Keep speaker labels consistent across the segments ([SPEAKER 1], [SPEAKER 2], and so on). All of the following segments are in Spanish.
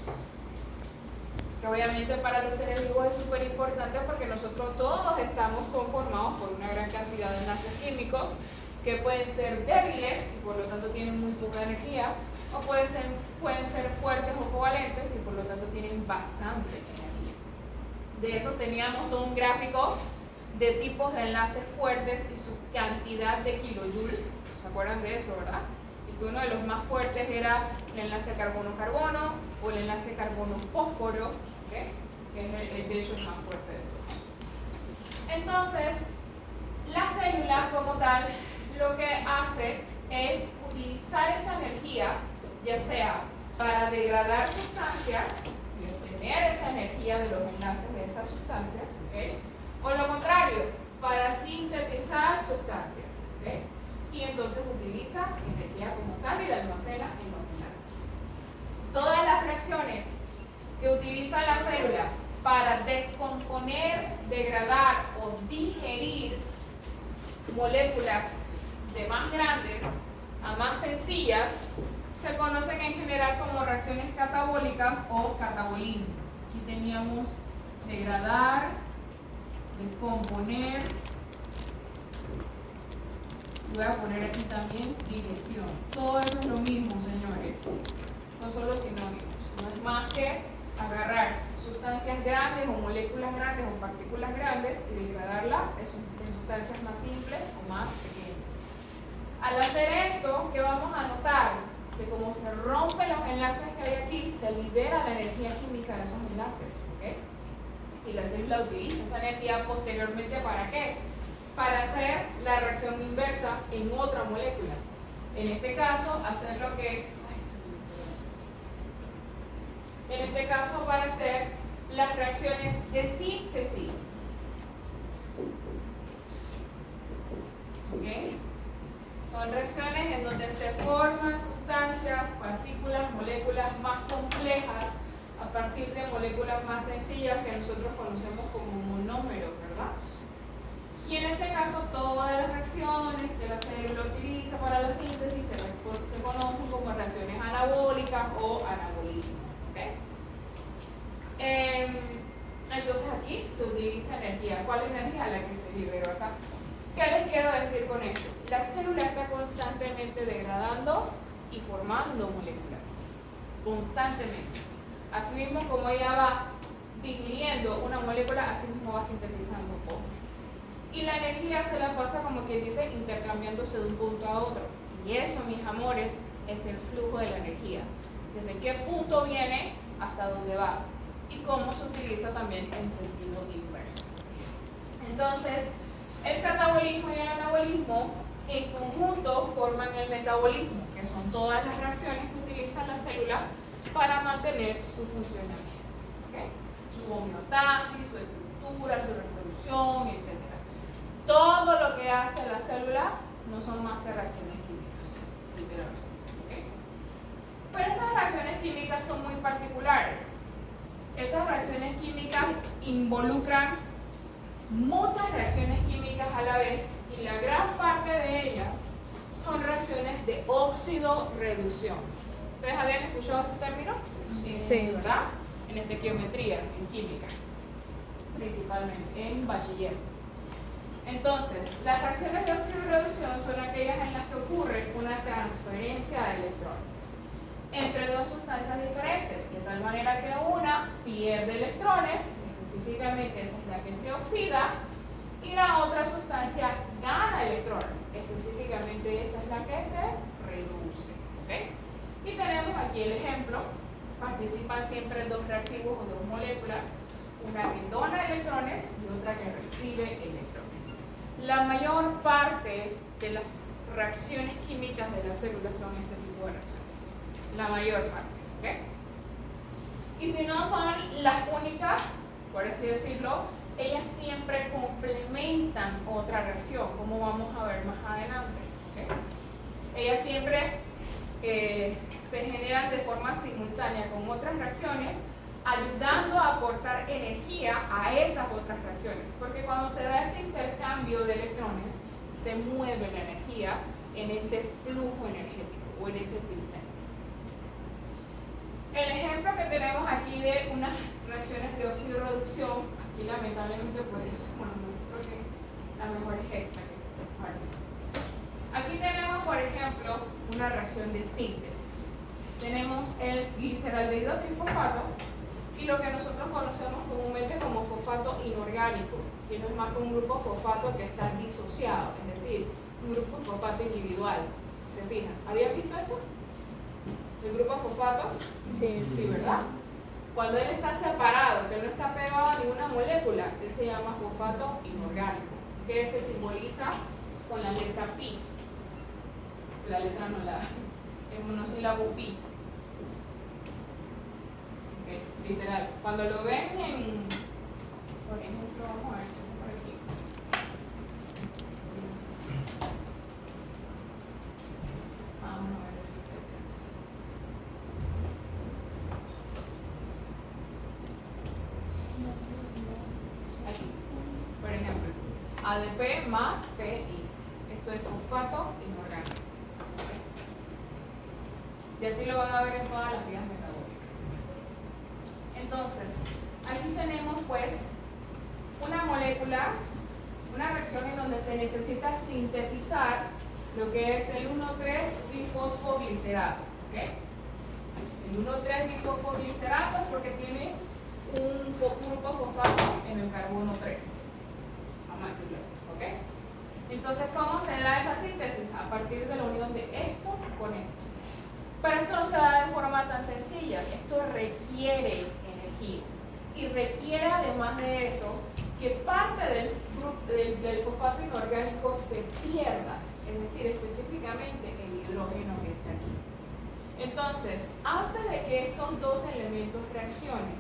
[SPEAKER 1] químicos. Que obviamente para los seres vivos es súper importante porque nosotros todos estamos conformados por una gran cantidad de enlaces químicos que pueden ser débiles y por lo tanto tienen muy poca energía, o pueden ser fuertes o covalentes y por lo tanto tienen bastante energía. De eso teníamos todo un gráfico de tipos de enlaces fuertes y su cantidad de kilojoules. ¿Se acuerdan de eso, verdad? Y que uno de los más fuertes era el enlace carbono-carbono o el enlace carbono-fósforo, ¿okay? Que es de hecho el más fuerte de todos. Entonces, la célula como tal lo que hace es utilizar esta energía, ya sea para degradar sustancias y obtener esa energía de los enlaces de esas sustancias, ¿okay? O lo contrario, para sintetizar sustancias, ¿okay? Y entonces utiliza energía como tal y la almacena en los enlaces. Todas las reacciones que utiliza la célula para descomponer, degradar o digerir moléculas de más grandes a más sencillas se conocen en general como reacciones catabólicas o catabolismo. Aquí teníamos degradar, descomponer, voy a poner aquí también digestión. Todo eso es lo mismo, señores, no son los sinónimos, no es más que agarrar sustancias grandes o moléculas grandes o partículas grandes y degradarlas en sustancias más simples o más pequeñas. Al hacer esto, ¿qué vamos a notar? Que como se rompen los enlaces que hay aquí, se libera la energía química de esos enlaces, ¿okay? Y la célula utiliza esta energía posteriormente ¿para qué? Para hacer la reacción inversa en otra molécula. En este caso, hacer lo que... En este caso, para hacer las reacciones de síntesis. ¿Okay? Son reacciones en donde se forman sustancias, partículas, moléculas más complejas a partir de moléculas más sencillas que nosotros conocemos como monómeros, ¿verdad? Y en este caso, todas las reacciones que la célula utiliza para la síntesis se conocen como reacciones anabólicas o anabolismo. ¿Okay? Entonces aquí se utiliza energía. ¿Cuál energía? La que se liberó acá. ¿Qué les quiero decir con esto? La célula está constantemente degradando y formando moléculas. Constantemente. Así mismo como ella va digiriendo una molécula, así mismo va sintetizando otra. Y la energía se la pasa, como quien dice, intercambiándose de un punto a otro. Y eso, mis amores, es el flujo de la energía. Desde qué punto viene hasta dónde va. Y cómo se utiliza también en sentido inverso. Entonces, el catabolismo y el anabolismo en conjunto forman el metabolismo, que son todas las reacciones que utiliza la célula para mantener su funcionamiento. ¿Okay? Su homeostasis, su estructura, su reproducción, etc. Todo lo que hace la célula no son más que reacciones químicas, literalmente. ¿Okay? Pero esas reacciones químicas son muy particulares. Esas reacciones químicas involucran muchas reacciones químicas a la vez y la gran parte de ellas son reacciones de óxido-reducción. ¿Ustedes habían escuchado ese término?
[SPEAKER 2] Sí.
[SPEAKER 1] ¿Verdad? En estequiometría, en química, principalmente, en bachiller. Entonces, las reacciones de óxido-reducción son aquellas en las que ocurre una transferencia de electrones entre dos sustancias diferentes, de tal manera que una pierde electrones, específicamente esa es la que se oxida, y la otra sustancia gana electrones, específicamente esa es la que se reduce. ¿Okay? Y tenemos aquí el ejemplo, participan siempre dos reactivos o dos moléculas, una que dona electrones y otra que recibe electrones. La mayor parte de las reacciones químicas de las células son este tipo de reacciones. La mayor parte, ¿ok? Y si no son las únicas, por así decirlo, ellas siempre complementan otra reacción, como vamos a ver más adelante, ¿ok? Ellas siempre se generan de forma simultánea con otras reacciones, ayudando a aportar energía a esas otras reacciones, porque cuando se da este intercambio de electrones, se mueve la energía en ese flujo energético o en ese sistema. El ejemplo que tenemos aquí de unas reacciones de oxidorreducción. Aquí lamentablemente pues, bueno, no creo que la mejor es esta que parece. Aquí tenemos, por ejemplo, una reacción de síntesis. Tenemos el gliceraldehído trifosfato y lo que nosotros conocemos comúnmente como fosfato inorgánico, que no es más que un grupo fosfato que está disociado, es decir, un grupo fosfato individual. ¿Se fijan? ¿Habían visto esto? ¿El grupo fosfato?
[SPEAKER 2] Sí.
[SPEAKER 1] Sí, ¿verdad? Cuando él está separado, que no está pegado a ninguna molécula, él se llama fosfato inorgánico, que se simboliza con la letra pi. La letra no la, es monosílabo pi. Okay, literal. Cuando lo ven en, por ejemplo, vamos a ver si es por aquí. Vamos a ver esas letras. Aquí, por ejemplo, ADP más PI. Esto es fosfato inorgánico. Y así lo van a ver en todas las vías metabólicas. Entonces, aquí tenemos pues una molécula, una reacción en donde se necesita sintetizar lo que es el 1,3-bifosfoglicerato. ¿Okay? El 1,3-bifosfoglicerato es porque tiene un grupo fosfato en el carbono 3. Vamos a decirlo así. ¿Okay? Entonces, ¿cómo se da esa síntesis? A partir de la unión de esto con esto. Pero esto no se da de forma tan sencilla, esto requiere energía y requiere además de eso que parte del fosfato inorgánico se pierda, es decir, específicamente el hidrógeno que está aquí. Entonces, antes de que estos dos elementos reaccionen,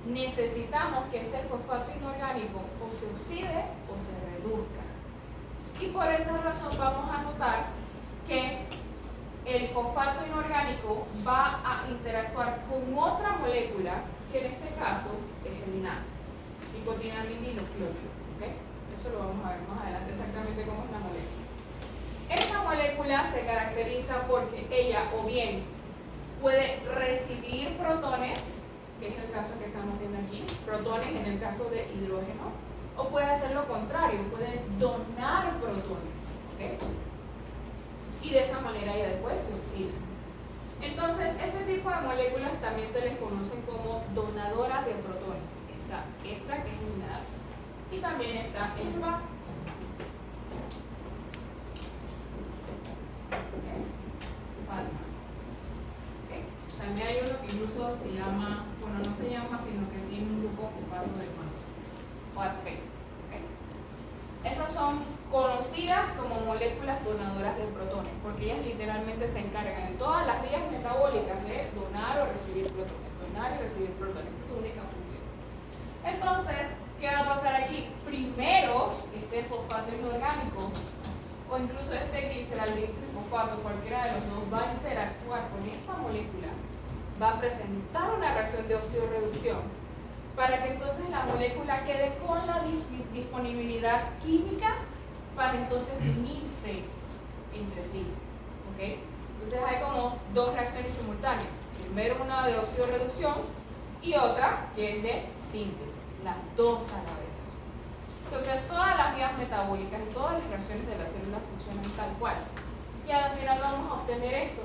[SPEAKER 1] necesitamos que ese fosfato inorgánico o se oxide o se reduzca. Y por esa razón vamos a notar que el fosfato inorgánico va a interactuar con otra molécula, que en este caso es el NAD, nicotinamidinocloruro. ¿Okay? Eso lo vamos a ver más adelante exactamente cómo es la molécula. Esta molécula se caracteriza porque ella o bien puede recibir protones, que es el caso que estamos viendo aquí, protones en el caso de hidrógeno, o puede hacer lo contrario, puede donar protones. ¿Okay? Y de esa manera ya después se oxida. Entonces, este tipo de moléculas también se les conocen como donadoras de protones. Está esta, que es el NAD, y también está el FA. ¿Okay? También hay uno que incluso se llama, bueno, no se llama, sino que tiene un grupo fosfato de más, FAT-P. ¿Okay? Esas son conocidas como moléculas donadoras de protones, porque ellas literalmente se encargan en todas las vías metabólicas de donar o recibir protones, donar y recibir protones, esa es su única función. Entonces, ¿qué va a pasar aquí? Primero, este fosfato inorgánico, o incluso este gliceraldehído trifosfato, cualquiera de los dos, va a interactuar con esta molécula, va a presentar una reacción de oxidorreducción, para que entonces la molécula quede con la disponibilidad química para entonces unirse entre sí. ¿Okay? Entonces hay como dos reacciones simultáneas. Primero una de oxidorreducción y otra que es de síntesis, las dos a la vez. Entonces todas las vías metabólicas y todas las reacciones de la célula funcionan tal cual. Y al final vamos a obtener esto.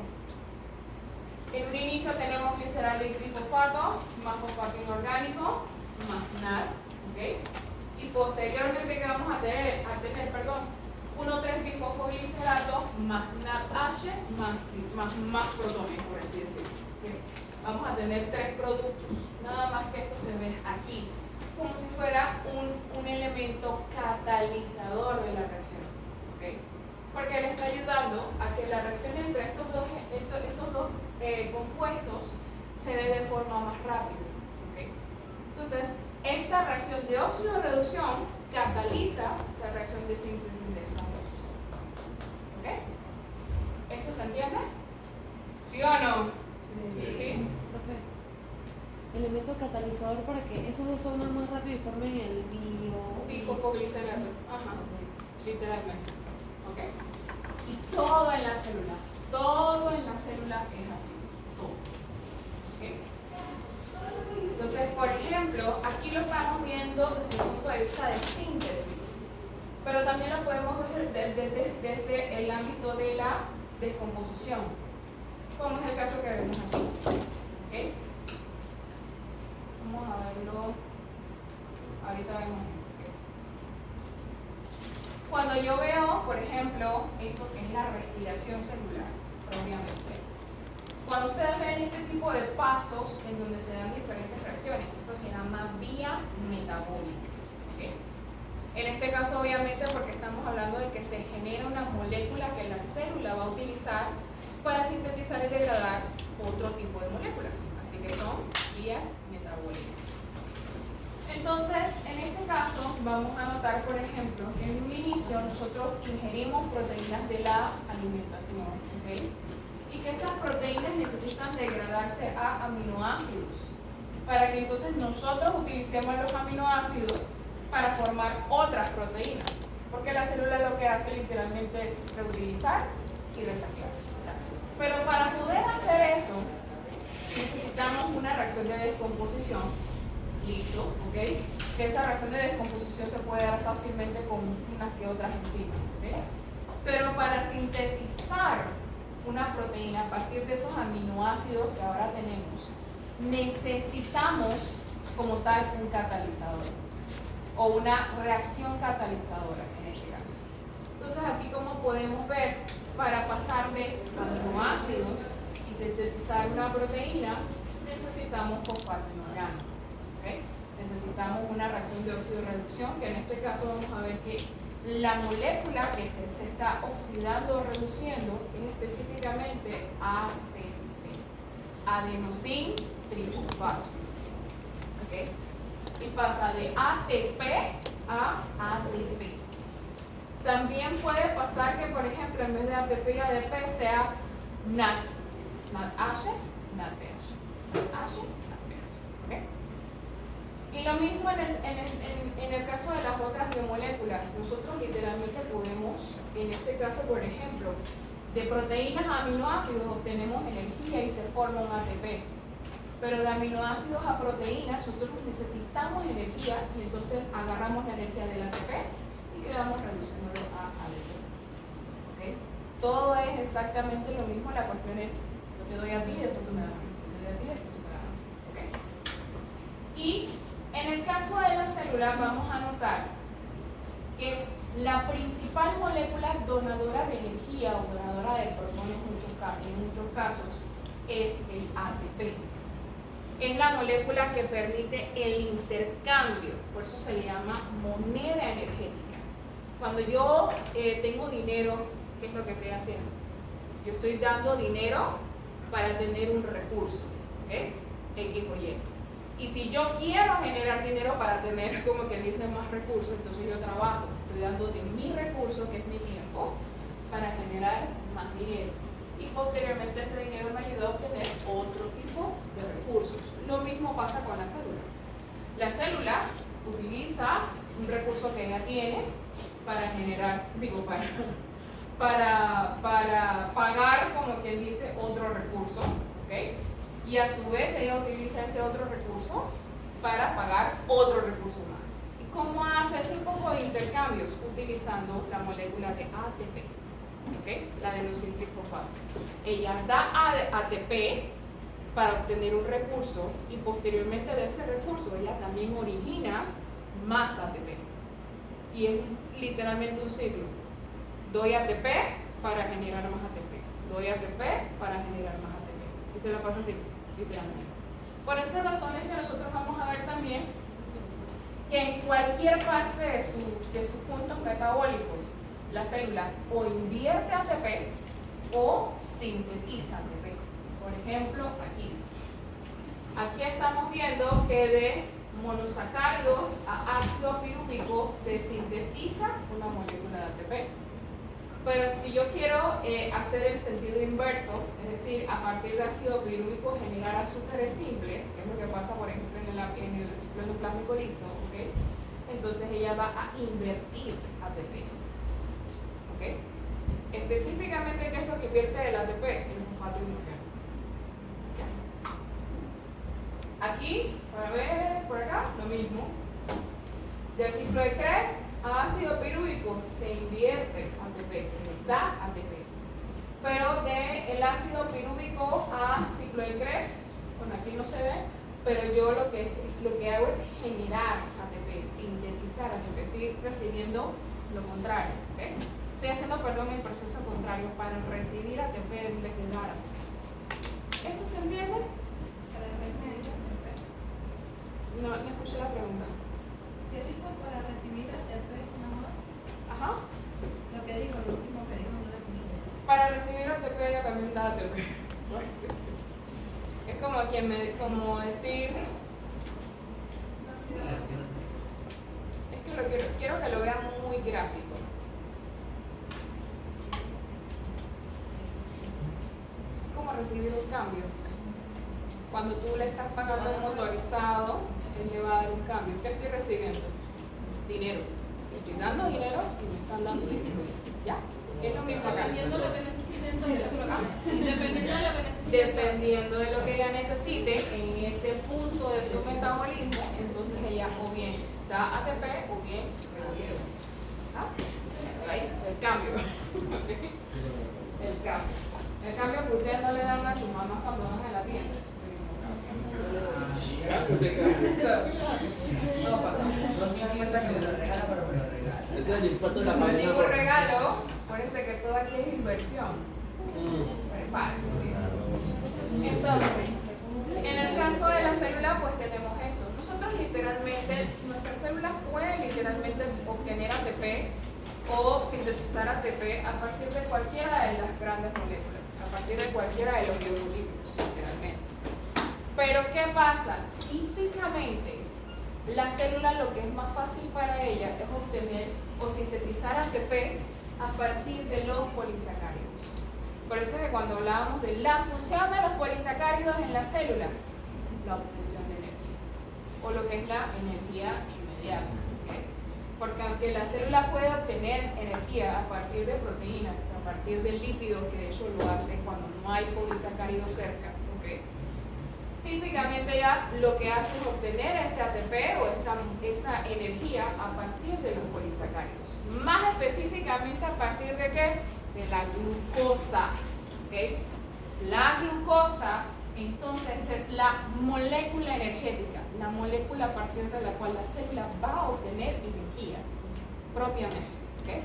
[SPEAKER 1] En un inicio tenemos gliceraldehído trifosfato más fosfato inorgánico más NAD. ¿Okay? Y posteriormente que vamos a tener 1,3-bifosfoglicerato más NADH más protones, por así decirlo. ¿Okay? Vamos a tener tres productos, nada más que esto se ve aquí, como si fuera un elemento catalizador de la reacción. ¿Okay? Porque le está ayudando a que la reacción entre estos dos compuestos se dé de forma más rápida. ¿Okay? Entonces, esta reacción de oxidorreducción cataliza la reacción de síntesis de estos dos. ¿Ok? ¿Esto se entiende? ¿Sí o no? ¿Sí?
[SPEAKER 2] Profe, elemento catalizador para que esos dos se unan más rápido y formen el
[SPEAKER 1] bifosfoglicerato. Ajá. Literalmente. ¿Ok? Y todo en la célula es así. Todo. ¿Ok? ejemplo, aquí lo estamos viendo desde el punto de vista de síntesis, pero también lo podemos ver desde el ámbito de la descomposición, como es el caso que vemos aquí. ¿Okay? Vamos a verlo, ahorita vemos. ¿Okay? Cuando yo veo, por ejemplo, esto que es la respiración celular, obviamente, cuando ustedes ven este tipo de pasos en donde se dan diferentes reacciones, eso se llama vía metabólica. ¿Okay? En este caso, obviamente, porque estamos hablando de que se genera una molécula que la célula va a utilizar para sintetizar y degradar otro tipo de moléculas. Así que son vías metabólicas. Entonces, en este caso, vamos a notar, por ejemplo, que en un inicio nosotros ingerimos proteínas de la alimentación. ¿Okay? Y que esas proteínas necesitan degradarse a aminoácidos para que entonces nosotros utilicemos los aminoácidos para formar otras proteínas, porque la célula lo que hace literalmente es reutilizar y reciclar. Pero para poder hacer eso necesitamos una reacción de descomposición. Listo, ¿ok? Que esa reacción de descomposición se puede dar fácilmente con unas que otras enzimas, ¿ok? Pero para sintetizar una proteína a partir de esos aminoácidos que ahora tenemos, necesitamos como tal un catalizador o una reacción catalizadora en este caso. Entonces aquí, como podemos ver, para pasar de aminoácidos y sintetizar una proteína necesitamos fosfato inorgánico. ¿Okay? Necesitamos una reacción de oxidorreducción, que en este caso vamos a ver que la molécula que se está oxidando o reduciendo es específicamente ATP, adenosín trifosfato. ¿Okay? Y pasa de ATP a ADP. También puede pasar que, por ejemplo, en vez de ATP y ADP sea NADH, NADPH. ¿Okay? Y lo mismo en el caso de las otras biomoléculas. Nosotros literalmente podemos, en este caso, por ejemplo, de proteínas a aminoácidos obtenemos energía y se forma un ATP. Pero de aminoácidos a proteínas nosotros necesitamos energía y entonces agarramos la energía del ATP y quedamos reduciéndolo a ADP. ¿Okay? Todo es exactamente lo mismo, la cuestión es yo te doy a ti y después tú me das. Yo te doy a ti y después tú me das. ¿Okay? Y en el caso de la célula vamos a notar que la principal molécula donadora de energía o donadora de protones en muchos casos es el ATP. Es la molécula que permite el intercambio, por eso se le llama moneda energética. Cuando yo tengo dinero, ¿qué es lo que estoy haciendo? Yo estoy dando dinero para tener un recurso, ¿okay? X o Y. Y si yo quiero generar dinero para tener, como que dice, más recursos, entonces yo trabajo, estoy dando de mi recurso, que es mi tiempo, para generar más dinero. Y posteriormente ese dinero me ayuda a obtener otro tipo de recursos. Lo mismo pasa con la célula. La célula utiliza un recurso que ella tiene para generar, para pagar, como quien dice, otro recurso, ¿okay? Y a su vez ella utiliza ese otro recurso para pagar otro recurso más. ¿Y cómo hace ese tipo de intercambios? Utilizando la molécula de ATP. ¿Okay? La adenosín trifosfato. Ella da ATP para obtener un recurso y posteriormente de ese recurso ella también origina más ATP. Y es literalmente un ciclo. Doy ATP para generar más ATP. Doy ATP para generar más ATP. Y se la pasa así, literalmente. Por esas razones que nosotros vamos a ver también que en cualquier parte de sus puntos metabólicos la célula o invierte ATP o sintetiza ATP. Por ejemplo, aquí estamos viendo que de monosacáridos a ácido pirúvico se sintetiza una molécula de ATP. Pero si yo quiero hacer el sentido inverso, es decir, a partir de ácido pirúvico generar azúcares simples, que es lo que pasa, por ejemplo, en el endoplasmico liso, ¿okay? Entonces ella va a invertir ATP. ¿Okay? Específicamente, ¿qué es lo que vierte el ATP? El fosfato inorgánico. Aquí, para ver, por acá, mismo. Del ciclo de Krebs a ácido pirúvico se invierte ATP, se le da ATP. Pero del ácido pirúvico a ciclo de Krebs, bueno, aquí no se ve, pero yo lo que hago es generar ATP, sintetizar ATP. Estoy recibiendo lo contrario. ¿Okay? Estoy haciendo, perdón, el proceso contrario para recibir ATP en vez de dar ATP. ¿Esto se entiende? No escuché la pregunta.
[SPEAKER 3] ¿Qué dijo para recibir ATP, mi amor?
[SPEAKER 1] Ajá.
[SPEAKER 3] Lo que dijo, lo último que dijo, no lo escuché.
[SPEAKER 1] Para recibir ATP ella también da ATP. Es como como decir, es que quiero que lo vean muy gráfico. Es como recibir un cambio. Cuando tú le estás pagando a un motorizado, él te va a dar un cambio. ¿Qué estoy recibiendo? Dinero. Estoy dando dinero y me están dando dinero. ¿Ya? Es lo mismo acá.
[SPEAKER 2] Dependiendo de lo que necesite, entonces, dependiendo de lo que necesite.
[SPEAKER 1] Dependiendo de lo que ella necesite, en ese punto de su metabolismo, entonces ella o bien da ATP o bien recibe. ¿Ah? Ahí, el cambio. El cambio. El cambio que ustedes no le dan a sus mamás cuando van a la tienda. No pasa.
[SPEAKER 4] Ese es el impacto de la
[SPEAKER 1] No es
[SPEAKER 4] cadena.
[SPEAKER 1] ningún regalo, acuérdense que todo aquí es inversión. Prepárense. Entonces, en el caso de la célula, pues tenemos esto. Nosotros literalmente, nuestras células pueden literalmente obtener ATP o sintetizar ATP a partir de cualquiera de las grandes moléculas, a partir de cualquiera de los biomolículos, literalmente. Pero ¿qué pasa? Típicamente, la célula lo que es más fácil para ella es obtener o sintetizar ATP a partir de los polisacáridos. Por eso es que cuando hablábamos de la función de los polisacáridos en la célula, la obtención de energía, o lo que es la energía inmediata. ¿Okay? Porque aunque la célula puede obtener energía a partir de proteínas, a partir de lípidos, que de hecho lo hace cuando no hay polisacáridos cerca, ¿okay? Típicamente ya lo que hace es obtener ese ATP o esa energía a partir de los polisacáridos. Más específicamente a partir de ¿qué? De la glucosa. ¿Okay? La glucosa, entonces, es la molécula energética, la molécula a partir de la cual la célula va a obtener energía propiamente. ¿Okay?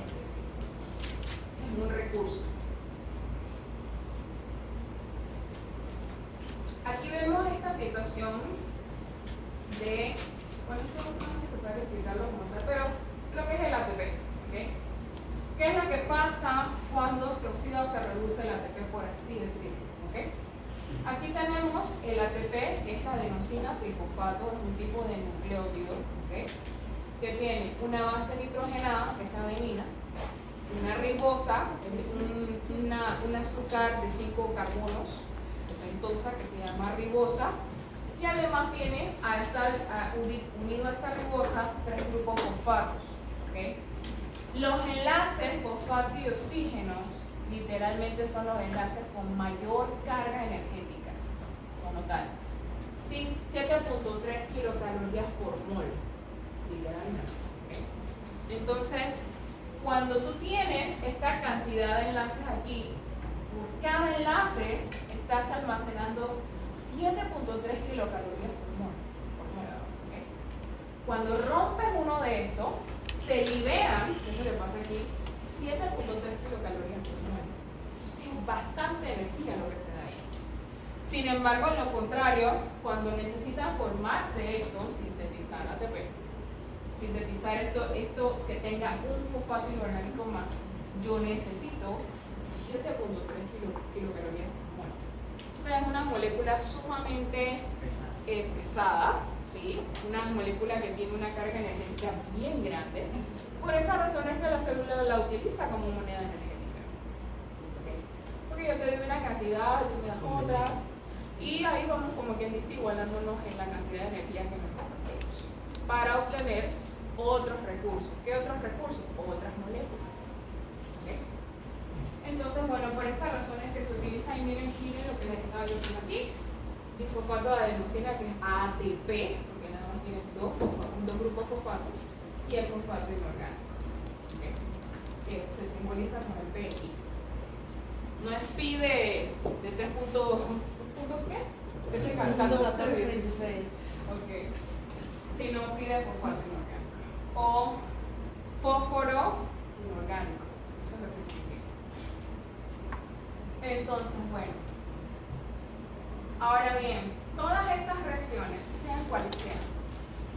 [SPEAKER 1] Es un recurso. Aquí vemos esta situación de, bueno, esto no es necesario explicarlo como tal, pero lo que es el ATP, ¿okay? ¿Qué es lo que pasa cuando se oxida o se reduce el ATP, por así decirlo? ¿Okay? Aquí tenemos el ATP, que es la adenosina trifosfato, es un tipo de nucleótido, ¿okay? Que tiene una base nitrogenada, que es la adenina, una ribosa, un azúcar de 5 carbonos, pentosa, que se llama ribosa, y además tiene unido a esta ribosa 3 grupos fosfatos. ¿Okay? Los enlaces fosfato y oxígenos literalmente son los enlaces con mayor carga energética como tal, 7.3 kilocalorías por mol literalmente. ¿Okay? Entonces, cuando tú tienes esta cantidad de enlaces aquí, por cada enlace estás almacenando 7.3 kilocalorías por mol. ¿Okay? Cuando rompes uno de estos, se liberan, ¿qué es lo que pasa aquí? 7.3 kilocalorías por mol. Entonces es bastante energía lo que se da ahí. Sin embargo, en lo contrario, cuando necesitan formarse esto, sintetizar ATP, sintetizar esto que tenga un fosfato inorgánico más, yo necesito 7.3 kilocalorías por mol. Entonces es una molécula sumamente pesada, ¿sí? Una molécula que tiene una carga energética bien grande. Por esa razón es que la célula la utiliza como moneda energética. ¿Okay? Porque yo te doy una cantidad, tú me das otra, y ahí vamos como quien dice igualándonos en la cantidad de energía que nos compartimos para obtener otros recursos. ¿Qué otros recursos? Otras moléculas. ¿Okay? Entonces, bueno, por esa razón es que se utiliza, y miren lo que les estaba diciendo aquí, bisfosfato de adenosina, que es ATP, porque nada más tiene dos grupos fosfatos y el fosfato inorgánico, ¿okay? Que se simboliza con el PI. No es pi de 3 puntos, ¿qué? Se estoy cantando los servicios. Ok. Sino pi de fosfato inorgánico. O fósforo inorgánico. Eso es lo que significa. Entonces, bueno. Ahora bien, todas estas reacciones, sean cuales sean,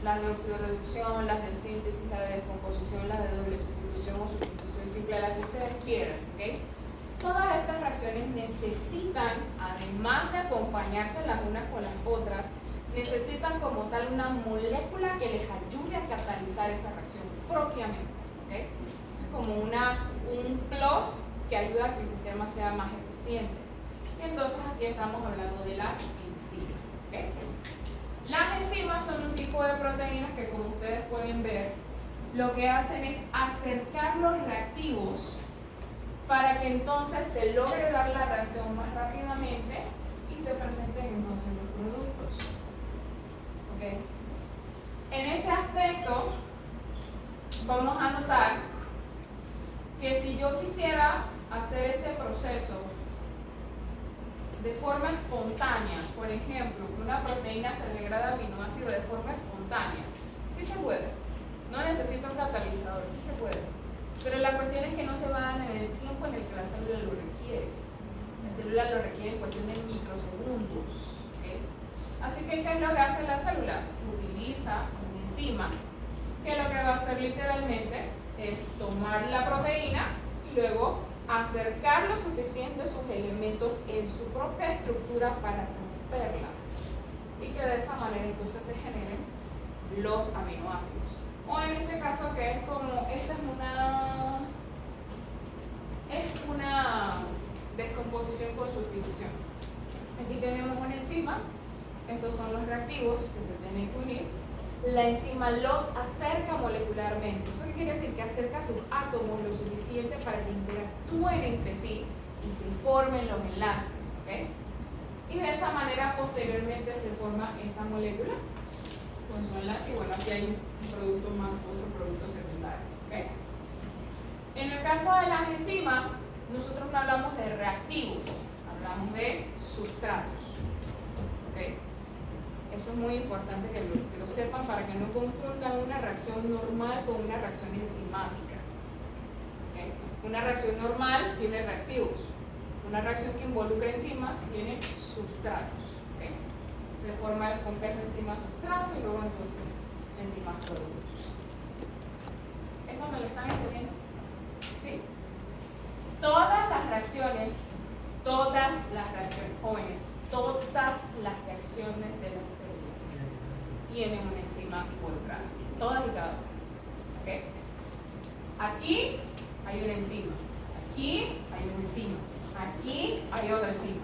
[SPEAKER 1] las de oxidorreducción, las de síntesis, las de descomposición, las de doble sustitución o sustitución simple, las que ustedes quieran, ¿ok? Todas estas reacciones necesitan, además de acompañarse las unas con las otras, necesitan como tal una molécula que les ayude a catalizar esa reacción propiamente, ¿ok? Es como un plus que ayuda a que el sistema sea más eficiente. Y entonces aquí estamos hablando de las enzimas, ¿ok? Las enzimas son un tipo de proteínas que, como ustedes pueden ver, lo que hacen es acercar los reactivos para que entonces se logre dar la reacción más rápidamente y se presenten entonces los productos. ¿Okay? En ese aspecto vamos a notar que si yo quisiera hacer este proceso de forma espontánea, por ejemplo, que una proteína se degrada aminoácido de forma espontánea, sí se puede. No necesita un catalizador, sí se puede. Pero la cuestión es que no se va a dar en el tiempo en el que la célula lo requiere. La célula lo requiere en cuestión de microsegundos. ¿Okay? Así que, ¿qué es lo que hace la célula? Utiliza una enzima que lo que va a hacer literalmente es tomar la proteína y luego acercar lo suficiente sus elementos en su propia estructura para romperla. Y que de esa manera entonces se generen los aminoácidos. O en este caso que es como, esta es una descomposición con sustitución. Aquí tenemos una enzima, estos son los reactivos que se tienen que unir. La enzima los acerca molecularmente. ¿Eso qué quiere decir? Que acerca sus átomos lo suficiente para que interactúen entre sí y se formen los enlaces, ¿okay? Y de esa manera posteriormente se forma esta molécula con su enlace y bueno, aquí hay un producto más, otro producto secundario, ¿okay? En el caso de las enzimas, nosotros no hablamos de reactivos, hablamos de sustratos, ¿okay? Eso es muy importante que lo sepan para que no confundan una reacción normal con una reacción enzimática, ¿okay? Una reacción normal tiene reactivos, una reacción que involucra enzimas tiene sustratos, ¿okay? Se forma el complejo enzima-sustrato y luego entonces enzimas-productos. ¿Esto me lo están entendiendo? ¿Sí? Todas las reacciones, jóvenes, todas las reacciones de la célula tienen una enzima involucrada, todas y cada una, ¿okay? Aquí hay una enzima, aquí hay una enzima, aquí hay otra enzima.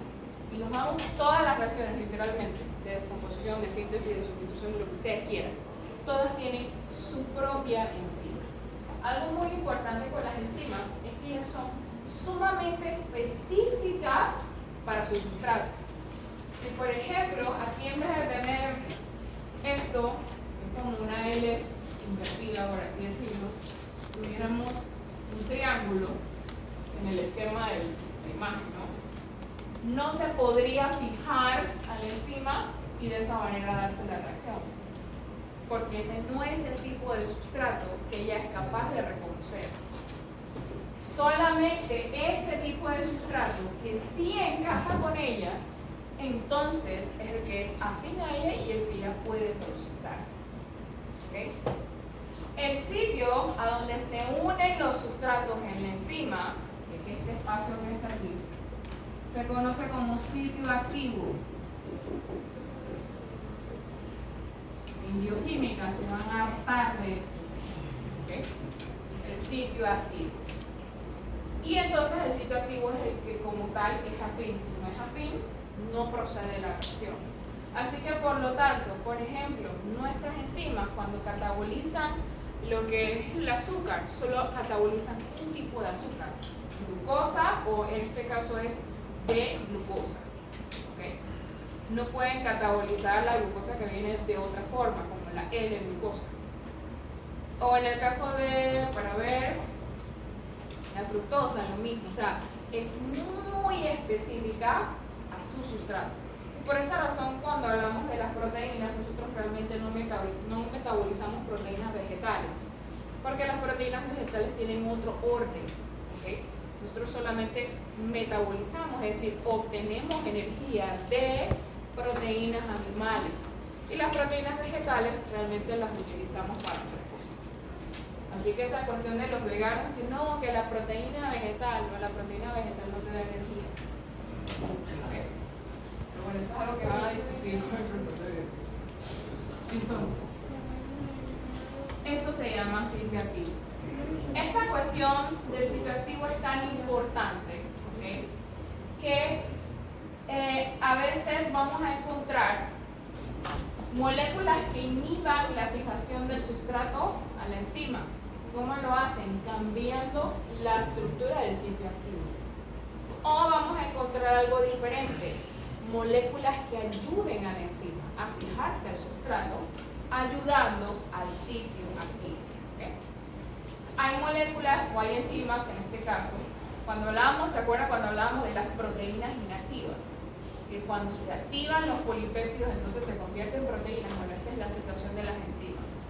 [SPEAKER 1] Y nos vamos todas las reacciones, literalmente, de descomposición, de síntesis, de sustitución, de lo que ustedes quieran. Todas tienen su propia enzima. Algo muy importante con las enzimas es que ellas son sumamente específicas para su sustrato. Si, por ejemplo, aquí en vez de tener esto, es como una L invertida, por así decirlo, tuviéramos un triángulo en el esquema de la imagen, ¿no? No se podría fijar a la enzima y de esa manera darse la reacción, porque ese no es el tipo de sustrato que ella es capaz de reconocer. Solamente este tipo de sustrato que sí encaja con ella, entonces es el que es afín a ella y el que ella puede procesar. ¿Okay? El sitio a donde se unen los sustratos en la enzima, que es este espacio que está aquí, se conoce como sitio activo. En bioquímica se van a hartar de esto. ¿Okay? El sitio activo. Y entonces el sitio activo es el que como tal es afín. Si no es afín, no procede la reacción. Así que por lo tanto, por ejemplo, nuestras enzimas cuando catabolizan lo que es el azúcar, solo catabolizan un tipo de azúcar, glucosa, o en este caso es de glucosa. ¿Okay? no pueden catabolizar la glucosa que viene de otra forma, como la L-glucosa. O en el caso de, para ver, la fructosa, lo mismo, o sea, es muy específica a su sustrato. Y por esa razón, cuando hablamos de las proteínas, nosotros realmente no metabolizamos proteínas vegetales, porque las proteínas vegetales tienen otro orden, ¿okay? Nosotros solamente metabolizamos, es decir, obtenemos energía de proteínas animales, y las proteínas vegetales realmente las utilizamos para otras cosas. Así que esa cuestión de los veganos, que no, que la proteína vegetal, no, la proteína vegetal no te da energía. Okay. Pero bueno, eso es algo que van a discutir con el profesor. Entonces, esto se llama sitio activo. Esta cuestión del sitio activo es tan importante, ¿okay? Que a veces vamos a encontrar moléculas que inhiban la fijación del sustrato a la enzima. ¿Cómo lo hacen? Cambiando la estructura del sitio activo. O vamos a encontrar algo diferente, moléculas que ayuden a la enzima a fijarse al sustrato, ayudando al sitio activo. ¿Okay? Hay moléculas o hay enzimas, en este caso, cuando hablábamos, ¿se acuerdan cuando hablábamos de las proteínas inactivas? Que cuando se activan los polipéptidos, entonces se convierten en proteínas. Bueno, esta es la situación de las enzimas.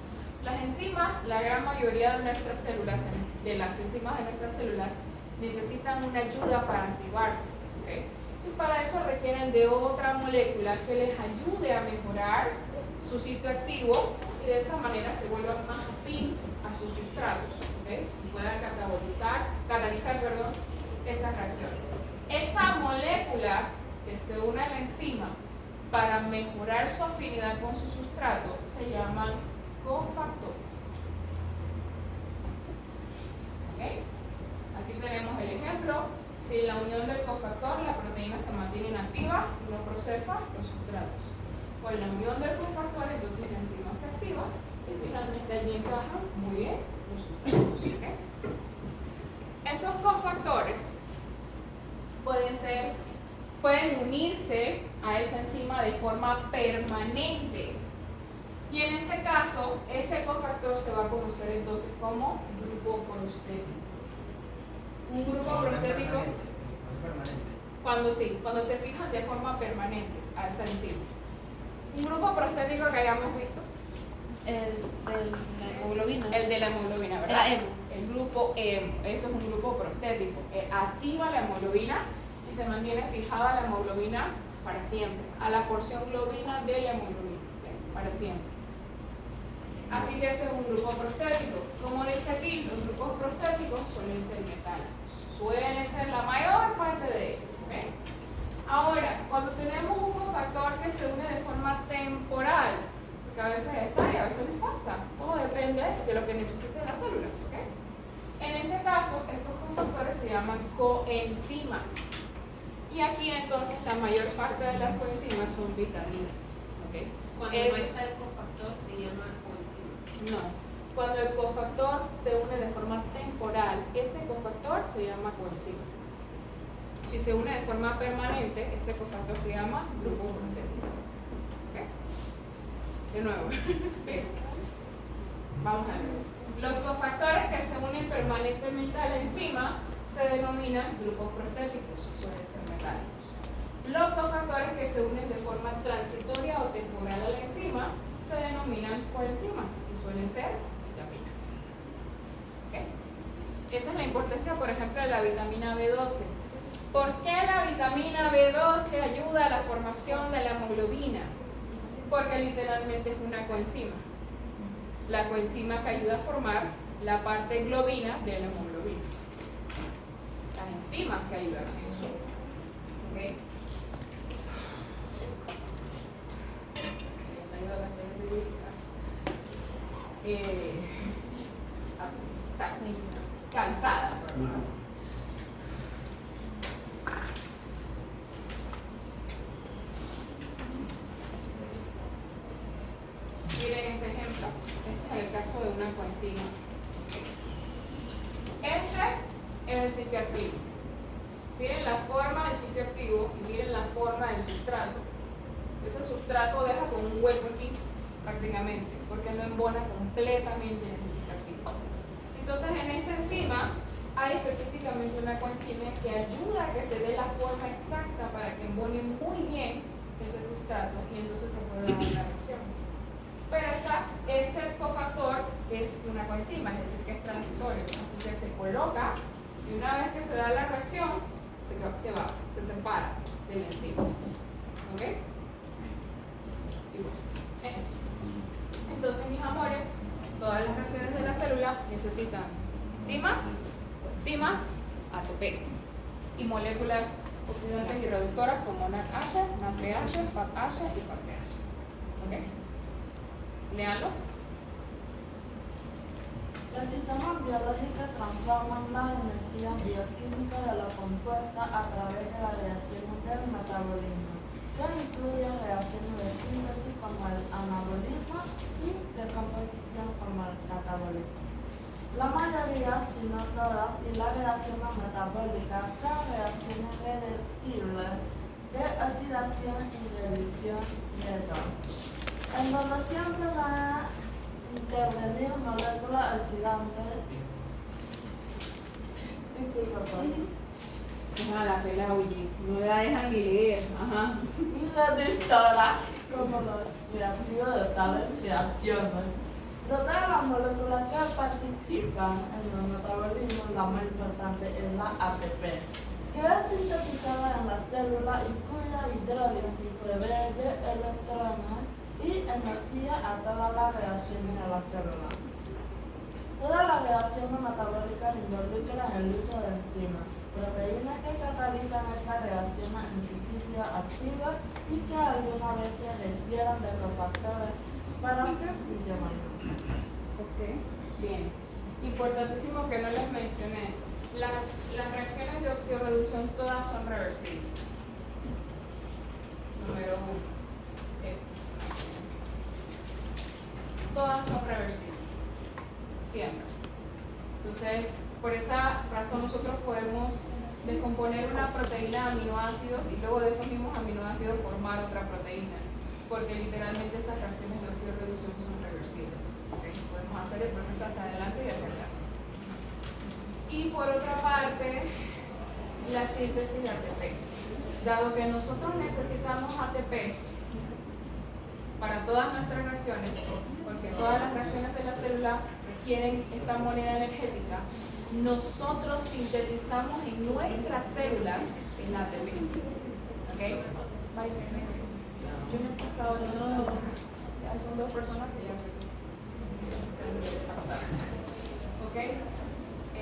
[SPEAKER 1] Las enzimas, la gran mayoría de nuestras células, de las enzimas de nuestras células, necesitan una ayuda para activarse. ¿Okay? Y para eso requieren de otra molécula que les ayude a mejorar su sitio activo y de esa manera se vuelvan más afín a sus sustratos. ¿Okay? Y puedan catalizar esas reacciones. Esa molécula que se une a la enzima para mejorar su afinidad con su sustrato se llaman cofactores. ¿Okay? Aquí tenemos el ejemplo. Si en la unión del cofactor la proteína se mantiene inactiva, no procesa los sustratos. Con la unión del cofactor, entonces la enzima se activa y finalmente allí encajan muy bien los sustratos. ¿Okay? Esos cofactores pueden unirse a esa enzima de forma permanente. Y en ese caso, ese cofactor se va a conocer entonces como grupo prostético. Un grupo prostético cuando se fijan de forma permanente a esa enzima. Un grupo prostético que hayamos visto.
[SPEAKER 2] El de la hemoglobina.
[SPEAKER 1] El de la hemoglobina, ¿verdad?
[SPEAKER 2] La hemo.
[SPEAKER 1] El grupo hemo, eso es un grupo prostético. Activa la hemoglobina y se mantiene fijada la hemoglobina para siempre, a la porción globina de la hemoglobina, ¿okay? Para siempre. Así que ese es un grupo prostético. Como dice aquí, los grupos prostéticos suelen ser metálicos. Suelen ser la mayor parte de ellos. ¿Okay? Ahora, cuando tenemos un cofactor que se une de forma temporal, porque a veces está y a veces no está, o sea, todo depende de lo que necesite la célula. ¿Okay? En ese caso, estos cofactores se llaman coenzimas. Y aquí entonces la mayor parte de las coenzimas son vitaminas. ¿Okay?
[SPEAKER 3] Cuando no está el cofactor se llama coenzima.
[SPEAKER 1] No. Cuando el cofactor se une de forma temporal, ese cofactor se llama coenzima. Si se une de forma permanente, ese cofactor se llama grupo prostético. ¿Okay? De nuevo. Bien. Vamos a ver. Los cofactores que se unen permanentemente a la enzima se denominan grupos prostéticos, suelen ser metálicos. Los cofactores que se unen de forma transitoria o temporal a la enzima se denominan coenzimas y suelen ser vitaminas. ¿Okay? Esa es la importancia, por ejemplo, de la vitamina B12. ¿Por qué la vitamina B12 ayuda a la formación de la hemoglobina? Porque literalmente es una coenzima. La coenzima que ayuda a formar la parte globina de la hemoglobina. Las enzimas que ayudan a eso. ¿Okay? Está cansada. Miren este ejemplo. Este es el caso de una coenzima. Este es el sitio activo. Miren la forma del sitio activo y miren la forma del sustrato. ese sustrato deja como un hueco aquí prácticamente, porque no embona completamente en ese sustrato. Entonces en esta enzima hay específicamente una coenzima que ayuda a que se dé la forma exacta para que embone muy bien ese sustrato y entonces se puede dar la reacción. Pero este cofactor es una coenzima, es decir, que es transitorio, así que se coloca y una vez que se da la reacción, se separa del enzima. ¿Ok? Y bueno, es eso. Entonces, mis amores, todas las reacciones de la célula necesitan enzimas, ATP y moléculas oxidantes y reductoras como NADH, NADPH, FADH y FADPH. ¿Ok? Leanlo.
[SPEAKER 4] Los sistemas biológicos transforman la energía bioquímica de la compuesta a través de las reacciones del metabolismo, que incluye reacciones de síntesis como el anabolismo y decomposición como el catabolismo. La mayoría, si no todas, y las reacciones metabólicas son reacciones reversibles de oxidación y reducción de dos. En donde siempre van a intervenir moléculas oxidantes.
[SPEAKER 1] Deja la pela, oye, no la dejan ni leer. Ajá.
[SPEAKER 4] Y reductoras como los reactivos de tales reacciones. De todas las moléculas que participan en el metabolismo, la más importante es la ATP, que es sintetizada en las células y cuya hidrólisis provee de electrones y energía a todas las reacciones de la célula. Todas las reacciones metabólicas involucran el uso de enzimas, proteínas que catalizan estas reacciones en su sitio activo y que algunas veces requieren de cofactores para que funcionen.
[SPEAKER 1] Ok, bien. Importantísimo que no les mencioné, las reacciones de oxidorreducción todas son reversibles. Número 1. Todas son reversibles, siempre. Entonces, por esa razón nosotros podemos descomponer una proteína de aminoácidos y luego de esos mismos aminoácidos formar otra proteína, porque literalmente esas reacciones de oxidorreducción son reversibles. ¿Okay? Podemos hacer el proceso hacia adelante y hacia atrás. Y por otra parte, la síntesis de ATP. Dado que nosotros necesitamos ATP para todas nuestras reacciones, porque todas las reacciones de la célula requieren esta moneda energética, nosotros sintetizamos en nuestras células el ATP. ¿Ok? Yo me he pasado de nuevo. Ya son 2 personas que ya se ¿ok? Se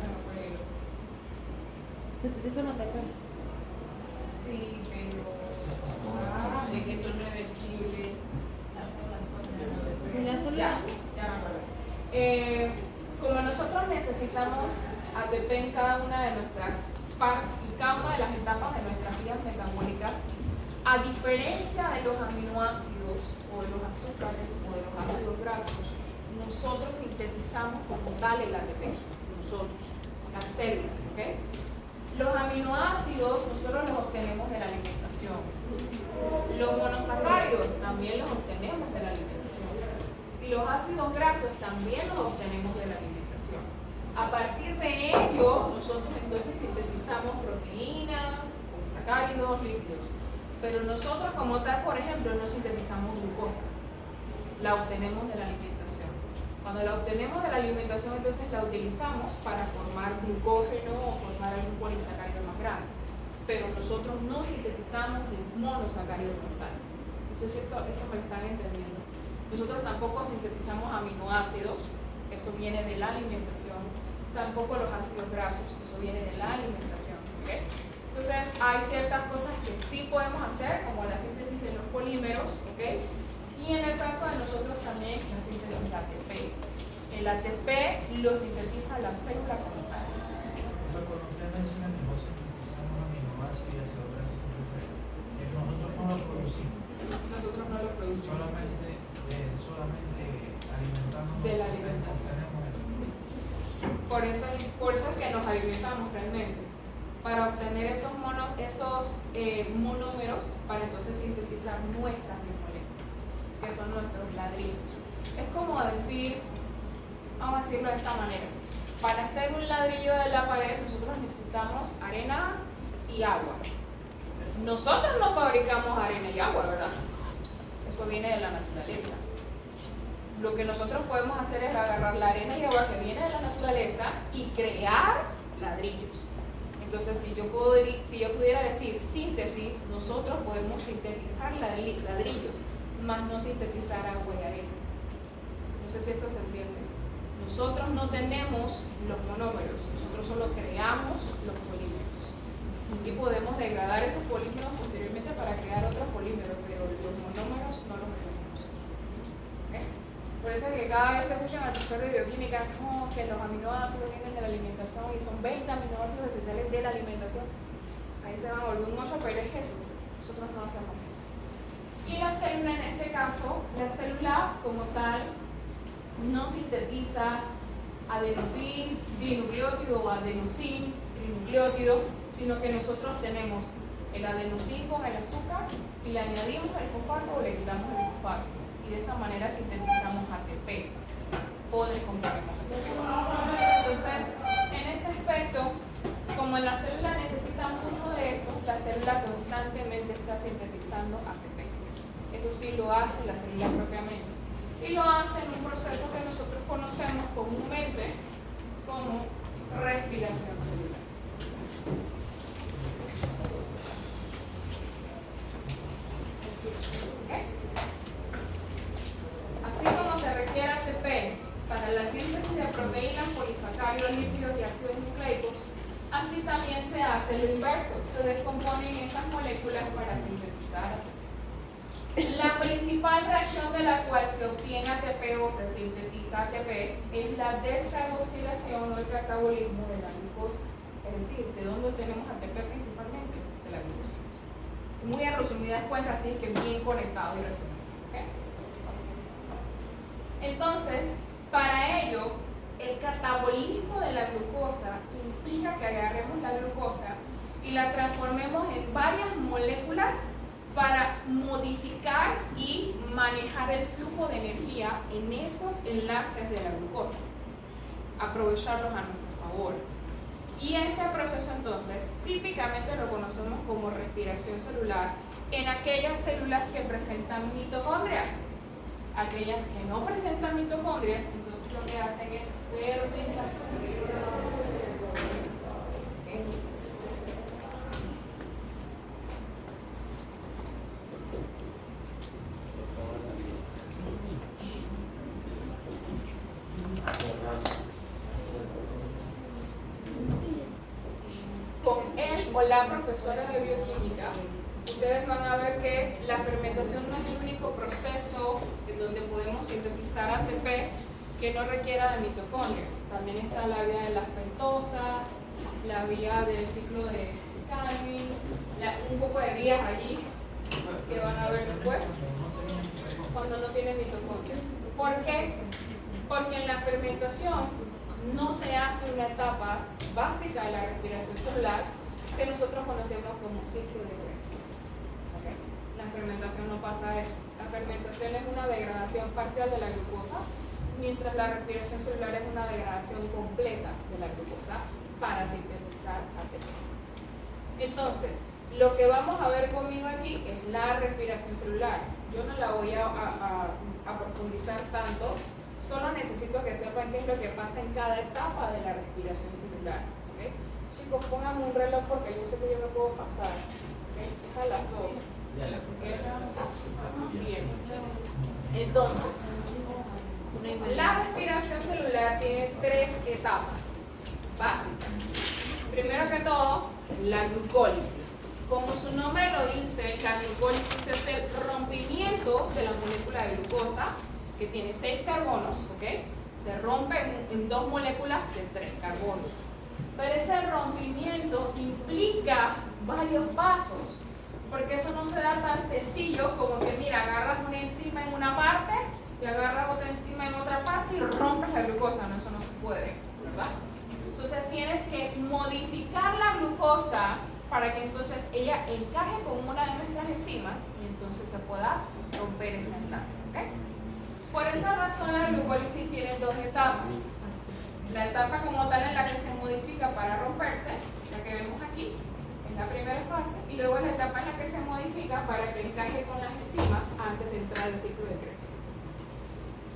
[SPEAKER 1] me fue el hilo.
[SPEAKER 2] ¿Se utiliza una ATP?
[SPEAKER 1] Sí, pero de que son reversibles.
[SPEAKER 2] Si la célula...
[SPEAKER 1] Ya me acuerdo. Como nosotros necesitamos ATP en cada una de nuestras partes y cada una de las etapas de nuestras vías metabólicas, a diferencia de los aminoácidos o de los azúcares o de los ácidos grasos, nosotros sintetizamos como tal el ATP, nosotros, las células, ¿ok? Los aminoácidos nosotros los obtenemos de la alimentación. Los monosacáridos también los obtenemos de la alimentación. Y los ácidos grasos también los obtenemos de la alimentación. A partir de ello, nosotros entonces sintetizamos proteínas, monosacáridos, lípidos. Pero nosotros como tal, por ejemplo, no sintetizamos glucosa. La obtenemos de la alimentación. Cuando la obtenemos de la alimentación, entonces la utilizamos para formar glucógeno o formar algún polisacárido más grande. Pero nosotros no sintetizamos el monosacárido como tal. Eso me lo están entendiendo. Nosotros tampoco sintetizamos aminoácidos, eso viene de la alimentación. Tampoco los ácidos grasos, eso viene de la alimentación. ¿Okay? Entonces, hay ciertas cosas que sí podemos hacer, como la síntesis de los polímeros, ¿okay? Y en el caso de nosotros también la síntesis del ATP. El ATP lo sintetiza la célula como tal.
[SPEAKER 5] Cuando usted menciona que no sintetizamos aminoácidos y ácidos grasos, nosotros no lo producimos.
[SPEAKER 1] Nosotros no lo producimos.
[SPEAKER 5] Solamente alimentamos
[SPEAKER 1] de la alimentación. Por eso es que nos alimentamos realmente. para obtener esos monómeros para entonces sintetizar nuestras biomoléculas, que son nuestros ladrillos. Es como decir, vamos a decirlo de esta manera, para hacer un ladrillo de la pared nosotros necesitamos arena y agua. Nosotros no fabricamos arena y agua, ¿verdad? Eso viene de la naturaleza. Lo que nosotros podemos hacer es agarrar la arena y agua que viene de la naturaleza y crear ladrillos. Entonces, si yo pudiera decir síntesis, nosotros podemos sintetizar ladrillos, más no sintetizar agua y arena. No sé si esto se entiende. Nosotros no tenemos los monómeros, nosotros solo creamos los polímeros. Y podemos degradar esos polímeros posteriormente para crear otros polímeros, pero los monómeros no los hacemos nosotros. ¿Okay? Por eso es que cada vez que escuchan al profesor de bioquímica, no, que los aminoácidos vienen de la alimentación y son 20 aminoácidos esenciales de la alimentación, ahí se van a volver un 8, pero es eso, nosotros no hacemos eso. Y la célula, en este caso, la célula como tal no sintetiza adenosín dinucleótido o adenosín trinucleótido, sino que nosotros tenemos el adenosín con el azúcar y le añadimos el fosfato o le quitamos el fosfato. Y de esa manera sintetizamos ATP o descomponemos ATP. Entonces, en ese aspecto, como la célula necesita mucho de esto, la célula constantemente está sintetizando ATP. Eso sí lo hace la célula propiamente. Y lo hace en un proceso que nosotros conocemos comúnmente como respiración celular. ¿Okay? Así como se requiere ATP para la síntesis de proteínas, polisacáridos, lípidos y ácidos nucleicos, así también se hace lo inverso, se descomponen estas moléculas para sintetizar ATP. La principal reacción de la cual se obtiene ATP o se sintetiza ATP es la descarboxilación o el catabolismo de la glucosa. Es decir, ¿de dónde obtenemos ATP principalmente? De la glucosa. Muy en resumidas cuentas, así que bien conectado y resumido. ¿Okay? Entonces, para ello, el catabolismo de la glucosa implica que agarremos la glucosa y la transformemos en varias moléculas para modificar y manejar el flujo de energía en esos enlaces de la glucosa, aprovecharlos a nuestro favor. Y ese proceso entonces típicamente lo conocemos como respiración celular en aquellas células que presentan mitocondrias. Aquellas que no presentan mitocondrias, entonces lo que hacen es fermentación. Con él o la profesora de bioquímica, ustedes van a ver que la fermentación no es el único proceso en donde podemos sintetizar ATP que no requiera de mitocondrias. También está la vía de las pentosas, la vía del ciclo de Calvin, un poco de vías allí que van a ver después cuando no tienen mitocondrias. ¿Por qué? Porque en la fermentación no se hace una etapa básica de la respiración celular que nosotros conocemos como ciclo de Krebs. ¿Okay? La fermentación no pasa eso. La fermentación es una degradación parcial de la glucosa, mientras la respiración celular es una degradación completa de la glucosa para sintetizar ATP. Entonces, lo que vamos a ver conmigo aquí es la respiración celular. Yo no la voy a profundizar tanto, solo necesito que sepan qué es lo que pasa en cada etapa de la respiración celular. ¿Okay? Chicos, pónganme un reloj porque yo sé que yo no puedo pasar. ¿Okay? Es a las 2. Así que, bien. Entonces, la respiración celular tiene 3 etapas básicas. Primero que todo, la glucólisis. Como su nombre lo dice, la glucólisis es el rompimiento de la molécula de glucosa, que tiene 6 carbonos, ¿ok? Se rompe en 2 moléculas de 3 carbonos. Pero ese rompimiento implica varios pasos, porque eso no se da tan sencillo como que, mira, agarras una enzima en una parte y agarras otra enzima en otra parte y rompes la glucosa. No, eso no se puede, ¿verdad? Entonces tienes que modificar la glucosa para que entonces ella encaje con una de nuestras enzimas y entonces se pueda romper ese enlace. ¿Okay? Por esa razón la glucólisis tiene dos etapas. La etapa como tal en la que se modifica para romperse, la que vemos aquí, es la primera fase, y luego la etapa en la que se modifica para que encaje con las enzimas antes de entrar al ciclo de Krebs.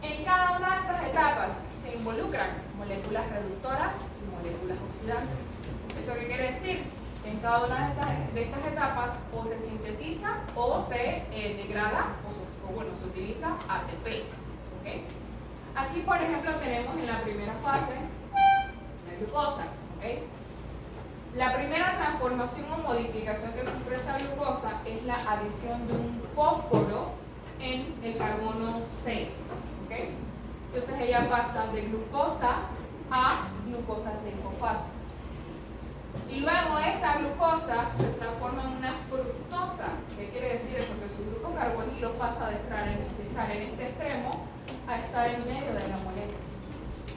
[SPEAKER 1] En cada una de estas etapas se involucran moléculas reductoras y moléculas oxidantes. ¿Eso qué quiere decir? En cada una de estas etapas o se sintetiza o se degrada o se utiliza ATP. ¿Okay? Aquí, por ejemplo, tenemos en la primera fase la glucosa. ¿Okay? La primera transformación o modificación que sufre esa glucosa es la adición de un fósforo en el carbono 6. ¿Okay? Entonces ella pasa de glucosa a glucosa 6-fosfato. Y luego esta glucosa se transforma en una fructosa. ¿Qué quiere decir eso? Que su grupo carbonilo pasa de estar en este extremo a estar en medio de la molécula.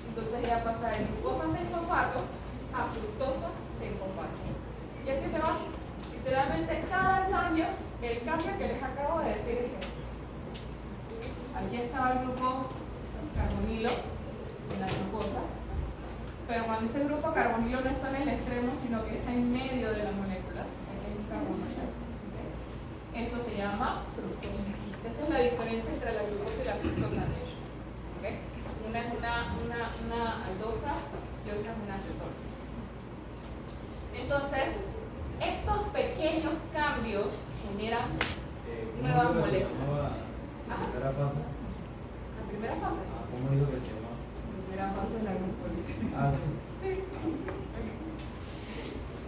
[SPEAKER 1] Entonces ella pasa de glucosa 6-fosfato a fructosa 6-fosfato. Y así te vas. Literalmente cada cambio, el cambio que les acabo de decir es que aquí estaba el grupo carbonilo en la glucosa, pero cuando ese grupo carbonilo no está en el extremo, sino que está en medio de la molécula, aquí hay un carbono ya, ¿okay? Esto se llama fructosa. Esa es la diferencia entre la glucosa y la fructosa de hecho. ¿Okay? Una es una aldosa y otra es una acetona. Entonces, estos pequeños cambios generan nuevas moléculas. Ajá.
[SPEAKER 5] ¿Primera fase?
[SPEAKER 1] La primera fase.
[SPEAKER 5] ¿Cómo dijo que se llama?
[SPEAKER 1] Primera fase de la glucólisis.
[SPEAKER 5] Sí.
[SPEAKER 1] Sí.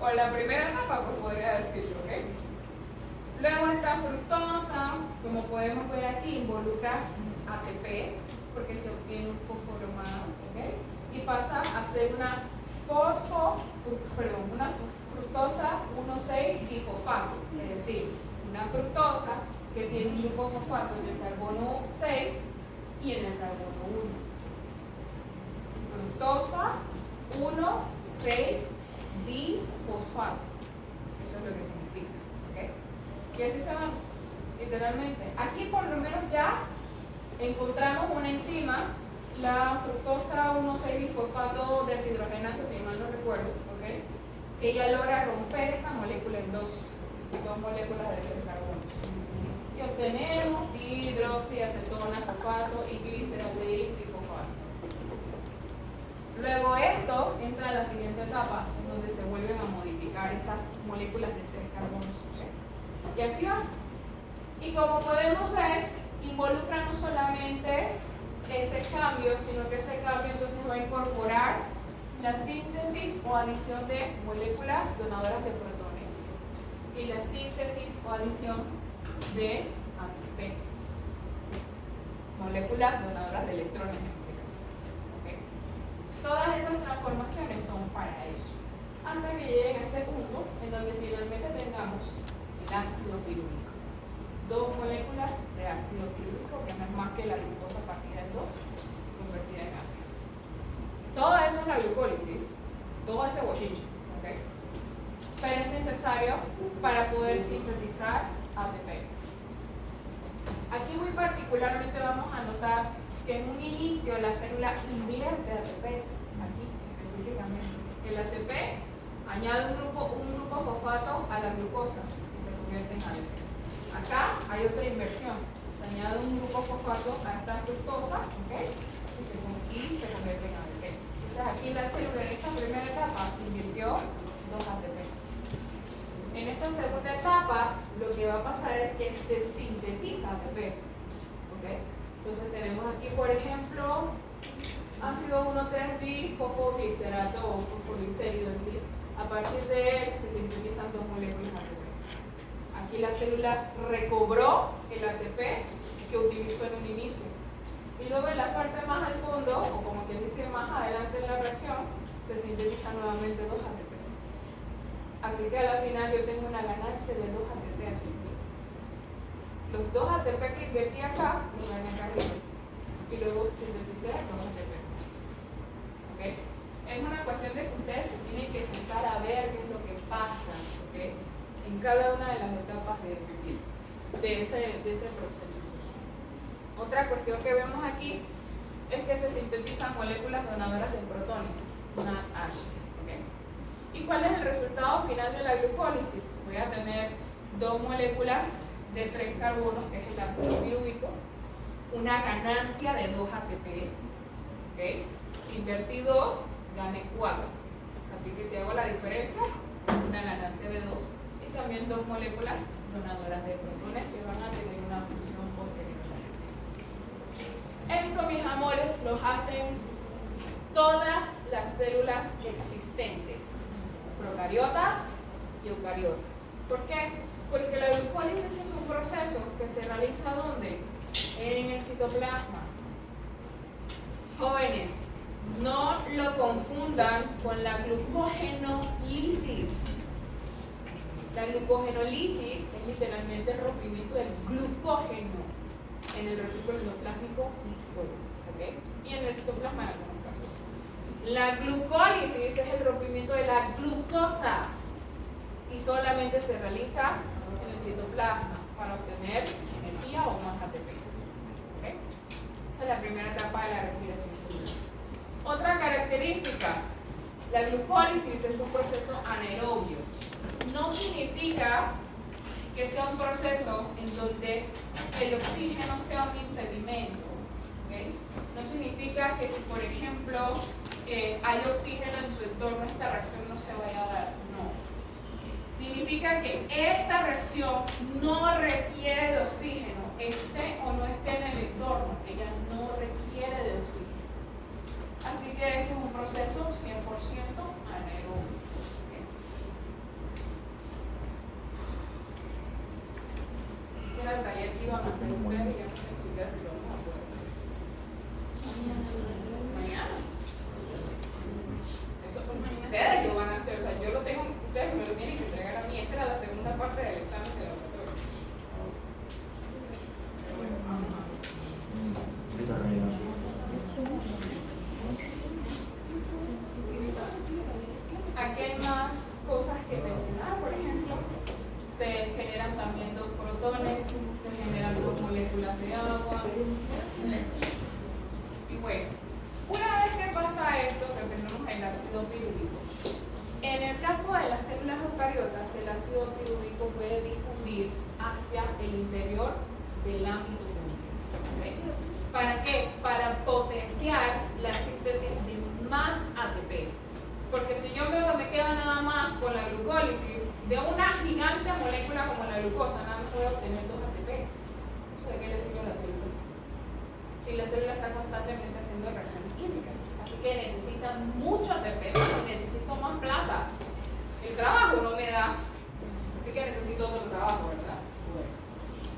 [SPEAKER 1] O la primera etapa, pues podría decirlo, ¿ok? Luego está fructosa, como podemos ver aquí, involucra ATP, porque se obtiene un fósforo más, ¿ok? Y pasa a ser una fructosa 1,6-difosfato, es decir, una fructosa que tiene un grupo fosfato en el carbono 6 y en el carbono 1. Fructosa 1,6-difosfato. Eso es lo que significa. ¿Okay? Y así se va, literalmente. Aquí por lo menos ya encontramos una enzima, la fructosa 1,6-difosfato deshidrogenasa, si mal no recuerdo, ¿okay? Que ella logra romper esta molécula en dos moléculas de 3 carbonos. Y obtenemos dihidroxiacetona, fosfato y gliceraldehído trifosfato. Luego esto entra a la siguiente etapa, en donde se vuelven a modificar esas moléculas de 3 carbonos. ¿Sí? Y así va. Y como podemos ver, involucra no solamente ese cambio, sino que ese cambio entonces va a incorporar la síntesis o adición de moléculas donadoras de protones y la síntesis o adición de ATP, moléculas donadoras de electrones en este caso. ¿Okay? Todas esas transformaciones son para eso, hasta que lleguen a este punto en donde finalmente tengamos el ácido pirúvico. 2 moléculas de ácido pirúvico, que no es más que la glucosa partida en 2, convertida en ácido. Todo eso es la glucólisis, todo ese bochinche, ¿okay? Pero es necesario para poder sintetizar ATP. Aquí muy particularmente vamos a notar que en un inicio la célula invierte ATP, aquí específicamente. El ATP añade un grupo fosfato a la glucosa y se convierte en ATP. Acá hay otra inversión, se añade un grupo fosfato a esta fructosa, ¿okay? y se convierte en ATP. Entonces aquí la célula en esta primera etapa invirtió 2 ATP. En esta segunda etapa lo que va a pasar es que se sintetiza ATP. ¿Okay? Entonces tenemos aquí por ejemplo ácido 1,3-bifosfoglicerato o fosfoglicérido en sí. A partir de él se sintetizan 2 moléculas ATP. Aquí la célula recobró el ATP que utilizó en un inicio. Y luego en la parte más al fondo, o como quien dice más adelante en la reacción, se sintetizan nuevamente 2 ATP. Así que a la final yo tengo una ganancia de 2 ATP así. Los 2 ATP que invertí acá, los gané acá arriba. Y luego sinteticé 2 ATP. ¿Okay? Es una cuestión de que ustedes se tienen que sentar a ver qué es lo que pasa, ¿okay? En cada una de las etapas de ese ciclo, de ese proceso. Otra cuestión que vemos aquí es que se sintetizan moléculas donadoras de protones, NADH. ¿Okay? ¿Y cuál es el resultado final de la glucólisis? Voy a tener dos moléculas de 3 carbonos, que es el ácido pirúvico, una ganancia de 2 ATP, ¿okay? Invertí 2, gané 4. Así que si hago la diferencia, una ganancia de 2 y también 2 moléculas donadoras de protones que van a tener una función posteriormente. Esto, mis amores, los hacen todas las células existentes, procariotas y eucariotas. ¿Por qué? Porque la glucólisis es un proceso que se realiza ¿dónde? En el citoplasma. Jóvenes, no lo confundan con la glucogenólisis. La glucogenólisis es literalmente el rompimiento del glucógeno en el retículo endoplásmico liso, ¿okay? Y en el citoplasma en algunos casos. La glucólisis es el rompimiento de la glucosa y solamente se realiza en el citoplasma para obtener energía o más ATP. ¿Okay? Esta es la primera etapa de la respiración celular. Otra característica, la glucólisis es un proceso anaerobio. No significa que sea un proceso en donde el oxígeno sea un impedimento. ¿Okay? No significa que si, por ejemplo, hay oxígeno en su entorno, esta reacción no se vaya a dar. No. Significa que esta reacción no requiere de oxígeno, esté o no esté en el entorno, ella no requiere de oxígeno. Así que este es un proceso 100% anaerobio. Este era el taller que iban a hacer ustedes y ya no sé ni siquiera si lo vamos a poder hacer. Mañana. Eso ustedes lo van a hacer, o sea, yo lo tengo, ustedes me lo tienen que entregar a mí. Esta era la segunda parte del examen de laboratorio. Pero bueno, vamos a ver. Aquí hay más cosas que mencionar. Por ejemplo, se generan también 2 protones, se generan 2 moléculas de agua. Y bueno, una vez que pasa esto, que tenemos el ácido pirúvico. En el caso de las células eucariotas, el ácido pirúvico puede difundir hacia el interior del ámbito núcleo. ¿Okay? ¿Para qué? Para potenciar la síntesis de más ATP. Porque si yo me quedo nada más con la glucólisis, de una gigante molécula como la glucosa, nada más voy a obtener 2 ATP. ¿Eso de qué le sirve a la célula? Si la célula está constantemente haciendo reacciones químicas. Así que necesita mucho ATP y necesito más plata. El trabajo no me da, así que necesito otro trabajo, ¿verdad? Bueno.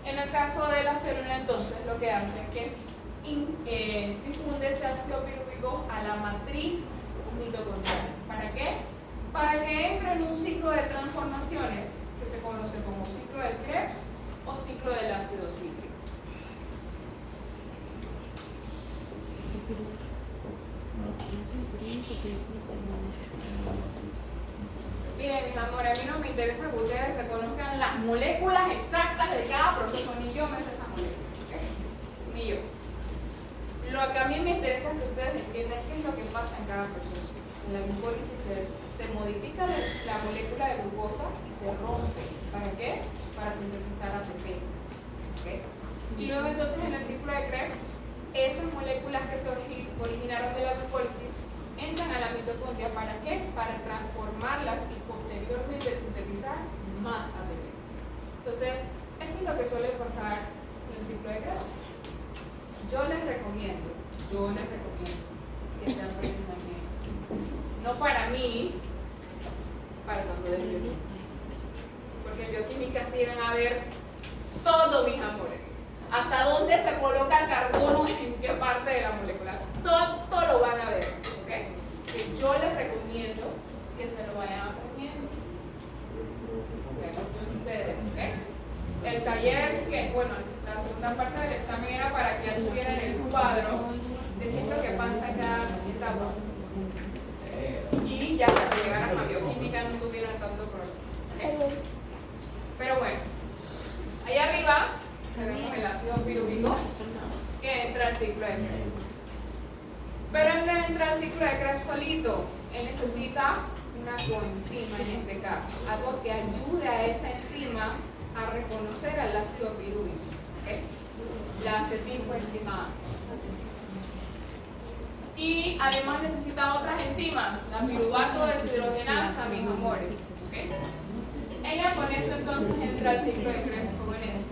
[SPEAKER 1] En el caso de la célula, entonces, lo que hace es que difunde ese ácido pirúvico a la matriz mitocondrial. ¿Para qué? Para que entre en un ciclo de transformaciones que se conoce como ciclo de Krebs o ciclo del ácido cítrico. Miren, mis amores, a mí no me interesa que ustedes se conozcan las moléculas exactas de cada proceso, ni yo me sé esas moléculas, ¿okay? Ni yo. Lo que a mí me interesa es que ustedes entiendan qué es lo que pasa en cada proceso. En la glucólisis se modifica la molécula de glucosa y se rompe. ¿Para qué? Para sintetizar ATP. ¿Okay? Y luego entonces en el ciclo de Krebs, esas moléculas que se originaron de la glucólisis entran a la mitocondria. ¿Para qué? Para transformarlas y posteriormente sintetizar más ATP. Entonces, esto es lo que suele pasar en el ciclo de Krebs. Yo les recomiendo que se aprendan bien. No para mí, para cuando den bioquímica. Porque en bioquímica sí van a ver todo, mis amores. Hasta dónde se coloca el carbono, en qué parte de la molécula. Todo lo van a ver. ¿Okay? Que yo les recomiendo que se lo vayan aprendiendo. Ustedes, ¿okay? El taller, que bueno, la segunda parte del examen era para que ya tuvieran el cuadro de qué es lo que pasa en cada etapa. ya para que llegaran a bioquímica no tuvieran tanto problema. ¿Okay? Pero bueno, ahí arriba tenemos el ácido pirúvico que entra al ciclo de Krebs. Pero él no entra al ciclo de Krebs solito, él necesita una coenzima en este caso, algo que ayude a esa enzima a reconocer al ácido pirúvico, ¿okay? La acetilcoenzima A. Y además necesita otras enzimas, la piruvato deshidrogenasa, mis amores, ¿okay? Ella con esto entonces entra al ciclo de Krebs como en este.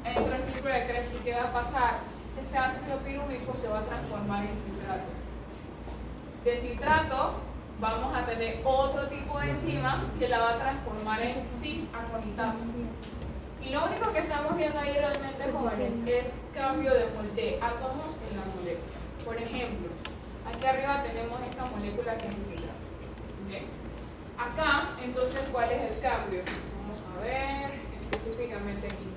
[SPEAKER 1] Entra al ciclo de Krebs y ¿qué va a pasar? Ese ácido pirúvico se va a transformar en citrato. De citrato vamos a tener otro tipo de enzima que la va a transformar en cis-aconitato. Y lo único que estamos viendo ahí realmente, jóvenes, es cambio de átomos en la molécula. Por ejemplo, aquí arriba tenemos esta molécula que es el citrato. ¿Okay? Acá, entonces, ¿cuál es el cambio? Vamos a ver específicamente aquí.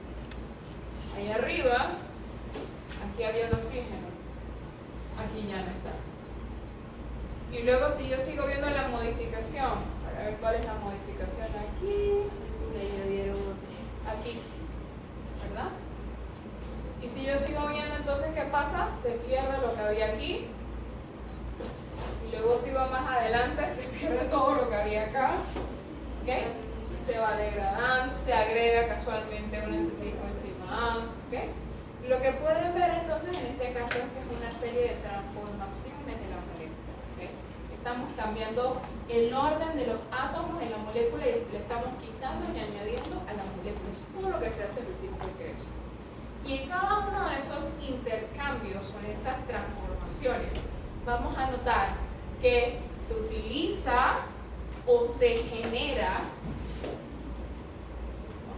[SPEAKER 1] Ahí arriba, aquí había un oxígeno, aquí ya no está. Y luego si yo sigo viendo la modificación, para ver cuál es la modificación aquí, aquí, ¿verdad? Y si yo sigo viendo, entonces ¿qué pasa? Se pierde lo que había aquí. Y luego sigo más adelante, se pierde todo lo que había acá. ¿Ok? Y se va degradando, se agrega casualmente un acetilcoenzima A. ¿Ok? Lo que pueden ver entonces en este caso es que es una serie de transformaciones de la molécula. ¿Okay? Estamos cambiando el orden de los átomos en la molécula y le estamos quitando y añadiendo a la molécula. Eso es todo lo que se hace en el ciclo de Krebs. Y en cada uno de esos intercambios o en esas transformaciones vamos a notar que se utiliza o se genera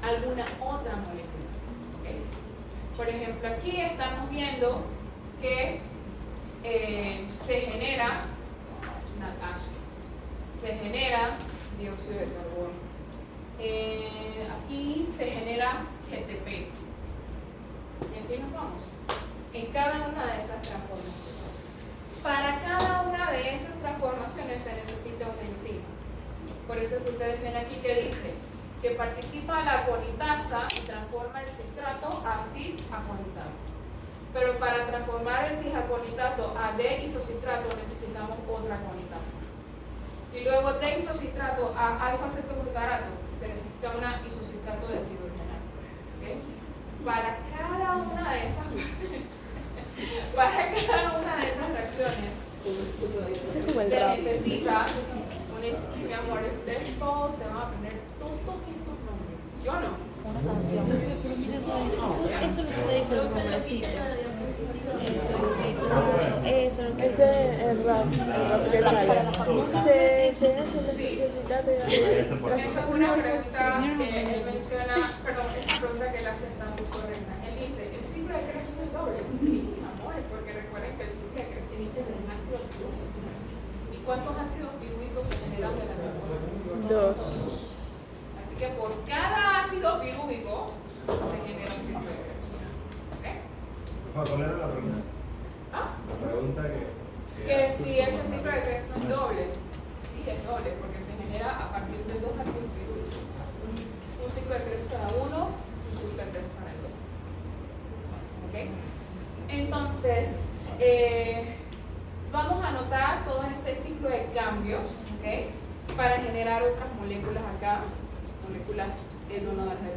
[SPEAKER 1] alguna otra molécula. ¿Okay? Por ejemplo, aquí estamos viendo que se genera NADH, se genera dióxido de carbono, aquí se genera GTP, y así nos vamos en cada una de esas transformaciones. Para cada una de esas transformaciones se necesita una enzima. Por eso es que ustedes ven aquí que dice que participa la aconitasa y transforma el citrato a cis-aconitato. Pero para transformar el cis-aconitato a D-isocitrato necesitamos otra aconitasa. Y luego D-isocitrato a alfa-acetoglutarato se necesita una isocitrato deshidrogenasa. ¿Okay? Para cada una de esas reacciones se necesita una enzima, mi amor. Ustedes todos se van a aprender todos esos nombres. Yo no.
[SPEAKER 2] Pero mira, eso es lo que te dice el nombrecito. Eso es lo que
[SPEAKER 6] Ese es rap que sale.
[SPEAKER 1] Sí. Esa es una pregunta que él menciona, perdón, esta pregunta que él hace está muy correcta. Él dice, ¿el ciclo de Krebs no es doble? Sí, amores, porque recuerden que el ciclo de Krebs inicia con un ácido pirúvico. ¿Y cuántos ácidos pirúvicos se generan de la transformación?
[SPEAKER 6] 2.
[SPEAKER 1] Así que por cada ácido pirúvico se genera un ciclo de Krebs. ¿Ok?
[SPEAKER 7] ¿Cuál era la pregunta?
[SPEAKER 1] ¿Ah?
[SPEAKER 7] La pregunta
[SPEAKER 1] Que si ese ciclo de Krebs no es doble. Sí, es doble, porque se genera a partir de 2 ácidos pirúvicos. Un ciclo de Krebs para uno, un ciclo de Krebs para el otro. ¿Ok? Entonces, vamos a anotar todo este ciclo de cambios, ¿ok? Para generar otras moléculas acá, moléculas de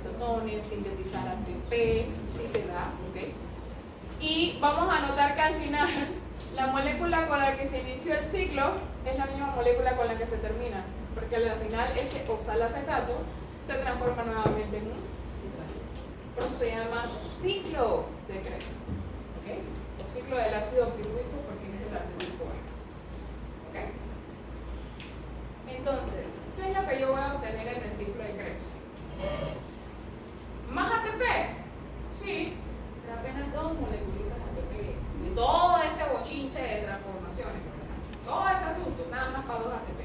[SPEAKER 1] cetones, sintetizar ATP, si se da, ¿ok? Y vamos a anotar que al final la molécula con la que se inició el ciclo es la misma molécula con la que se termina, porque al final este oxalacetato se transforma nuevamente en un citrato. Por eso se llama ciclo de Krebs, ¿okay? O ciclo del ácido pirúvico porque es el acetilcoa. ¿Okay? Entonces, ¿qué es lo que yo voy a obtener en el ciclo de Krebs? ¿Más ATP? Sí, pero apenas 2 moleculitas de ATP. Y todo ese bochinche de transformaciones, ¿verdad? Todo ese asunto, nada más para 2 ATP.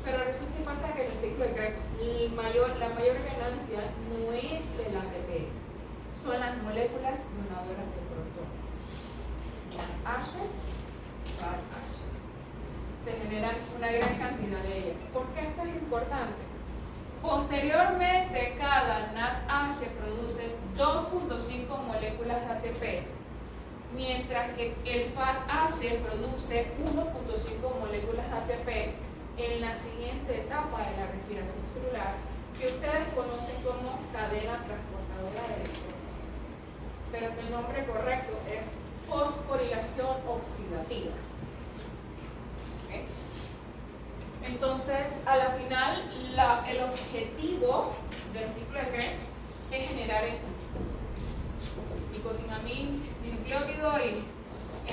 [SPEAKER 1] Pero resulta que pasa que en el ciclo de Krebs la mayor ganancia no es el ATP, son las moléculas donadoras de protones. La H va al H. se generan una gran cantidad de ellas. ¿Por qué esto es importante? Posteriormente, cada NADH produce 2.5 moléculas de ATP, mientras que el FATH produce 1.5 moléculas de ATP en la siguiente etapa de la respiración celular, que ustedes conocen como cadena transportadora de electrones, pero que el nombre correcto es fosforilación oxidativa. ¿Okay? Entonces, a la final, el objetivo del ciclo de Krebs es generar esto: nicotinamín, dinucleótido y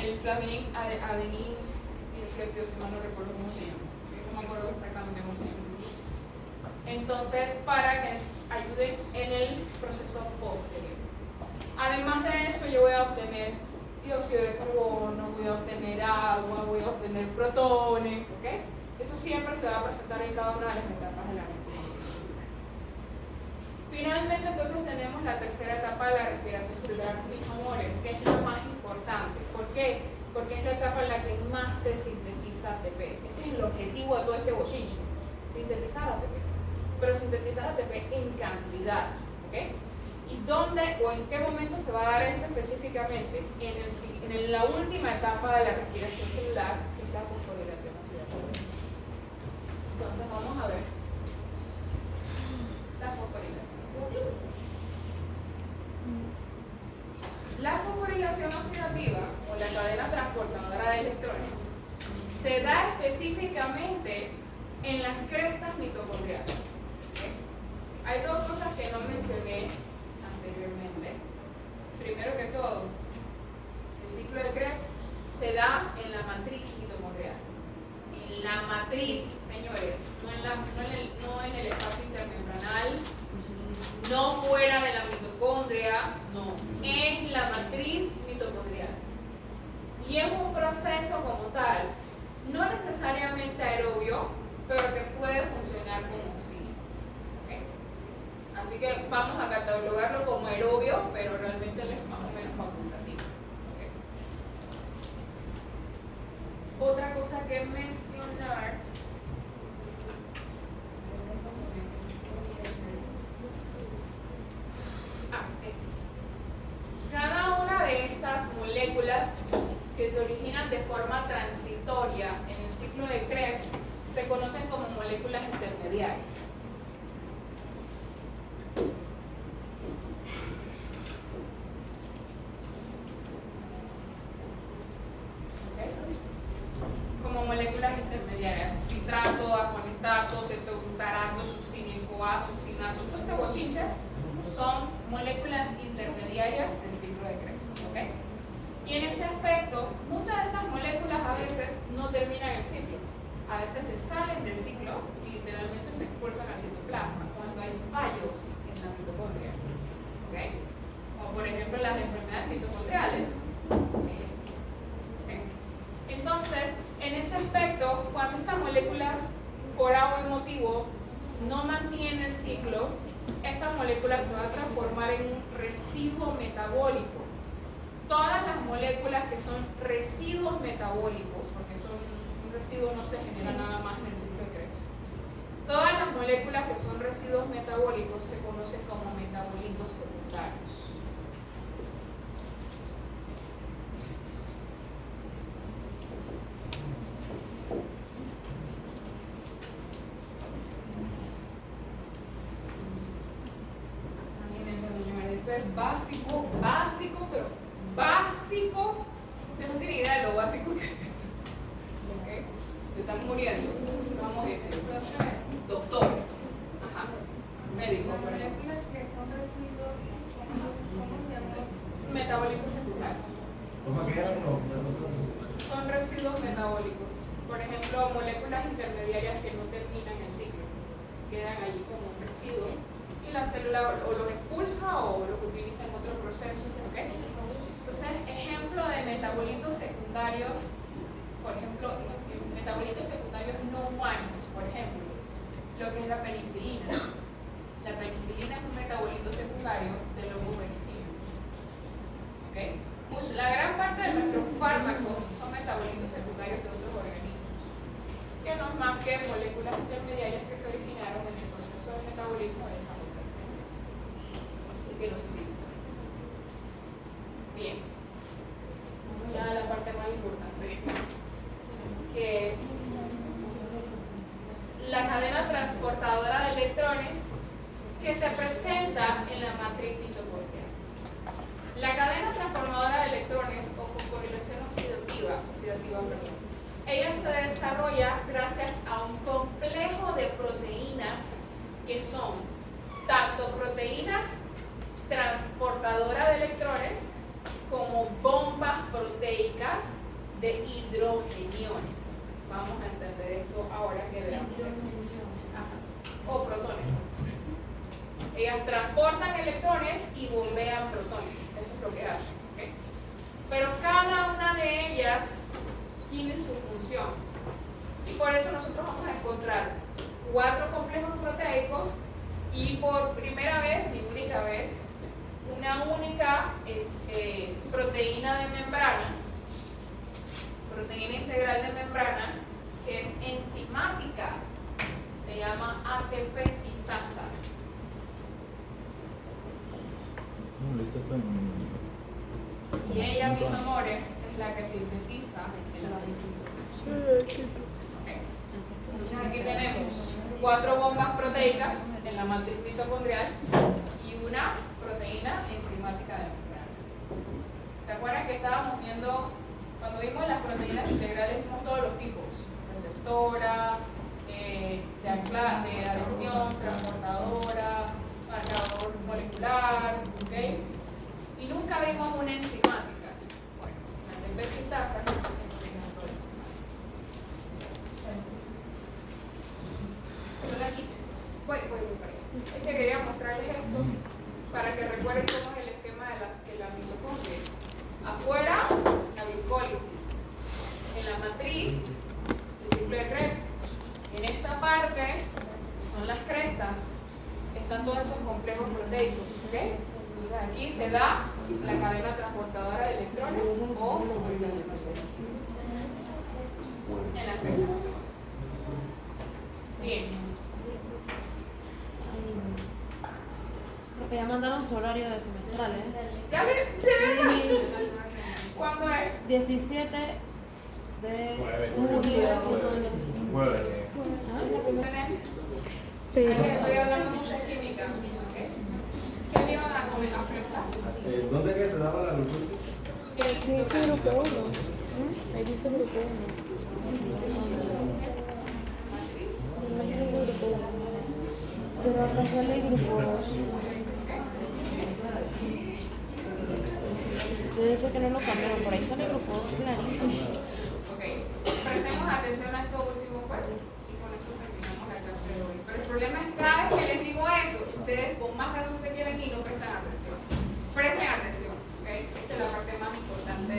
[SPEAKER 1] el flamín, adenín, dinucleótido, si mal no recuerdo cómo se llama. No me acuerdo exactamente cómo se llama. Entonces, para que ayuden en el proceso posterior. Además de eso, yo voy a obtener dióxido de carbono, voy a obtener agua, voy a obtener protones, ¿ok? Eso siempre se va a presentar en cada una de las etapas de la respiración celular. Finalmente, entonces tenemos la tercera etapa de la respiración celular, mis amores, que es la más importante. ¿Por qué? Porque es la etapa en la que más se sintetiza ATP. Ese es el objetivo de todo este bochinche, sintetizar ATP. Pero sintetizar ATP en cantidad, ¿ok? ¿Y dónde o en qué momento se va a dar esto específicamente? En la última etapa de la respiración celular, que es la fosforilación oxidativa. Entonces vamos a ver la fosforilación oxidativa. La fosforilación oxidativa, o la cadena transportadora de electrones, se da específicamente en las crestas mitocondriales. ¿Okay? Hay dos cosas que no mencioné anteriormente. Primero que todo, el ciclo de Krebs se da en la matriz mitocondrial. En la matriz, señores, no en el espacio intermembranal, no fuera de la mitocondria, no, en la matriz mitocondrial. Y es un proceso como tal, no necesariamente aerobio, pero que puede funcionar como oxígeno. ¿Okay? Así que vamos a catalogarlo como aerobio, pero realmente él es más o menos facultativo. ¿Okay? Otra cosa que mencionar. Cada una de estas moléculas que se originan de forma transitoria en el ciclo de Krebs se conocen como moléculas intermediarias. Como moléculas intermediarias: citrato, aconitato, cetoglutarato, succinico-A, succinato, todo este bochinche son moléculas intermediarias del ciclo de Krebs. ¿Okay? Y en ese aspecto, muchas de estas moléculas a veces no terminan el ciclo. A veces se salen del ciclo y literalmente se expulsan al citoplasma cuando hay fallos en la mitocondria. ¿Okay? Como por ejemplo las enfermedades mitocondriales. ¿Okay? Entonces, en ese aspecto, cuando esta molécula, por algún motivo, no mantiene el ciclo, esta molécula se va a transformar en un residuo metabólico. Todas las moléculas que son residuos metabólicos, porque un residuo no se genera nada más en el ciclo de Krebs, todas las moléculas que son residuos metabólicos se conocen como metabolitos secundarios. Es básico, pero básico. Ustedes no tienen idea de lo básico que es esto. ¿Okay? Se están muriendo. Vamos bien. Doctores. Ajá. Médicos.
[SPEAKER 3] Las moléculas que son residuos, ¿cómo se llaman?
[SPEAKER 1] Metabolitos secundarios.
[SPEAKER 7] ¿Cómo que eran los
[SPEAKER 1] Son residuos metabólicos. Por ejemplo, moléculas intermediarias que no terminan el ciclo. Quedan allí como un residuo. Y la célula o los expulsa o los utiliza en otros procesos. ¿Okay? Entonces, ejemplo de metabolitos secundarios, por ejemplo, metabolitos secundarios no humanos, por ejemplo, lo que es la penicilina. La penicilina es un metabolito secundario del hongo penicilina. ¿Okay? Pues la gran parte de nuestros fármacos son metabolitos secundarios de otros organismos. que no es más que moléculas intermediarias que se originaron en el proceso de metabolismo de las otras células y que los utilizan. Bien, vamos ya a la parte más importante, que es la cadena transportadora de electrones que se presenta en la matriz mitocondrial. La cadena transformadora de electrones o fosforilación oxidativa, ella se desarrolla gracias a un complejo de proteínas que son tanto proteínas transportadoras de electrones como bombas proteicas de hidrogeniones. Vamos a entender esto ahora que veamos eso. Ajá. O protones. Ellas transportan electrones y bombean protones. Eso es lo que hacen. ¿Okay? Pero cada una de ellas tiene su función. Y por eso nosotros vamos a encontrar 4 complejos proteicos y por primera vez y única vez una única proteína de membrana, proteína integral de membrana, que es enzimática, se llama ATP sintasa. Y ella, mis amores, es la que sintetiza el ATP. Okay. Entonces aquí tenemos 4 bombas proteicas en la matriz mitocondrial y una proteína enzimática de membrana. ¿Se acuerdan que estábamos viendo, cuando vimos las proteínas integrales, vimos todos los tipos? Receptora, de adhesión, transportadora, marcador molecular, ¿ok? Y nunca vimos una enzimática. Bueno, la ATP sintasa es un ejemplo de enzimática. Voy para allá. Es que quería mostrarles eso para que recuerden cómo es el esquema de la mitocondria. Afuera, la glucólisis. En la matriz, el ciclo de Krebs. En esta parte, que son las crestas, están todos esos complejos proteicos. ¿Okay? Entonces aquí se da la cadena transportadora de electrones o fosforilación oxidativa. En la cresta. Bien.
[SPEAKER 2] Porque ya mandaron su horario de semestral, ¿eh?
[SPEAKER 1] ¿Ya ves?
[SPEAKER 2] Sí.
[SPEAKER 1] ¿Cuándo es?
[SPEAKER 2] 17 de julio.
[SPEAKER 7] Jueves.
[SPEAKER 1] Estoy hablando mucho de química. ¿Okay? ¿Qué me iban a preguntar?
[SPEAKER 7] ¿Dónde es que se daba la glucosis?
[SPEAKER 6] Sí, dice grupo 1. Ahí dice grupo 1. Me imagino que grupo 1. Pero acá sale el grupo 2. Debe ser que no lo cambiaron. Por ahí sale el grupo 2 clarito.
[SPEAKER 1] Ok, prestemos atención a esto último pues y con esto terminamos la clase de hoy. Pero el problema es que cada vez que les digo eso, ustedes con más razón se quieren y no prestan atención. Presten atención, ¿ok? Esta es la parte más importante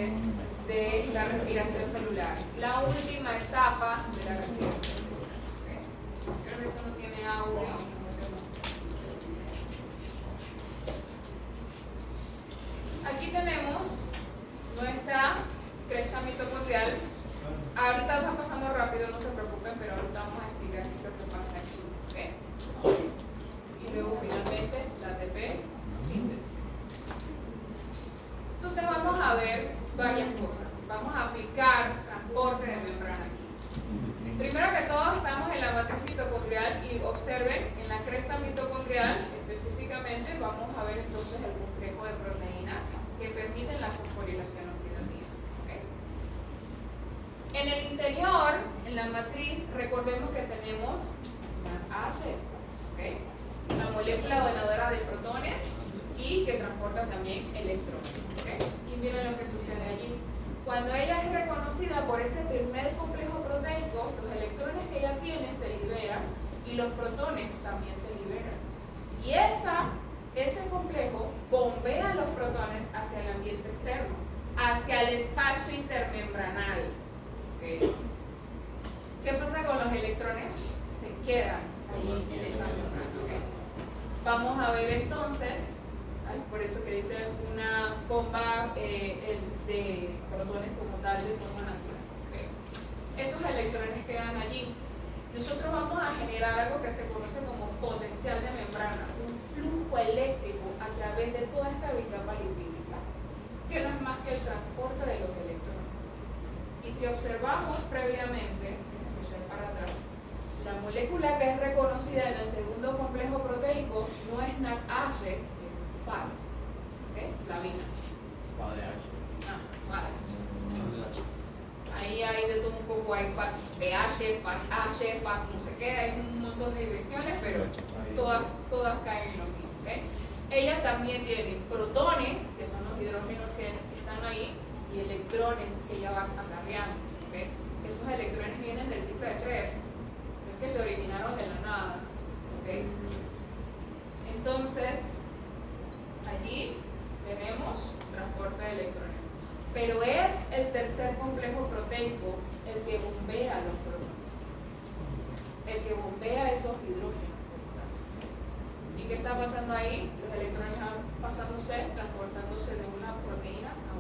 [SPEAKER 1] de la respiración celular. La última etapa de la respiración celular. ¿Okay? Creo que esto no tiene audio. Aquí tenemos nuestra cresta mitocondrial. Ahorita está pasando rápido, no se preocupen, pero ahorita vamos a explicar qué es lo que pasa aquí. ¿Okay? Y luego finalmente la ATP síntesis. Entonces vamos a ver varias cosas. Vamos a aplicar transporte de membrana aquí. Primero que todo estamos en la matriz mitocondrial y observen en la cresta mitocondrial específicamente vamos a ver entonces el complejo de proteínas que permiten la fosforilación oxidativa. ¿Okay? En el interior, en la matriz, recordemos que tenemos la H, ¿okay? La molécula donadora de protones y que transporta también electrones. ¿Okay? Y miren lo que sucede allí. Cuando ella es reconocida por ese primer complejo proteico, los electrones que ella tiene se liberan y los protones también se liberan. Y ese complejo bombea los protones hacia el ambiente externo, hacia el espacio intermembranal. ¿Okay? ¿Qué pasa con los electrones? Se quedan ahí en esa membrana. ¿Okay? Vamos a ver entonces, por eso que dice una bomba de protones como tal de forma natural. ¿Okay? Esos electrones quedan allí. nosotros vamos a generar algo que se conoce como potencial de membrana, un flujo eléctrico a través de toda esta bicapa lipídica, que no es más que el transporte de los electrones. Y si observamos previamente, déjenme echar para atrás, la molécula que es reconocida en el segundo complejo proteico no es NADH, es FAD, ¿okay? Flavina. Ahí hay de todo un poco, hay PH, FAH, FAH, no sé qué, hay un montón de direcciones, pero todas caen en lo mismo. ¿Okay? Ella también tiene protones, que son los hidrógenos que están ahí, y electrones que ella va acarreando. ¿Okay? Esos electrones vienen del ciclo de Krebs, no es que se originaron de la nada. ¿Okay? Entonces, allí tenemos transporte de electrones. Pero es el tercer complejo proteico el que bombea los protones, el que bombea esos hidrógenos. ¿Y qué está pasando ahí? Los electrones van pasándose, transportándose de una proteína a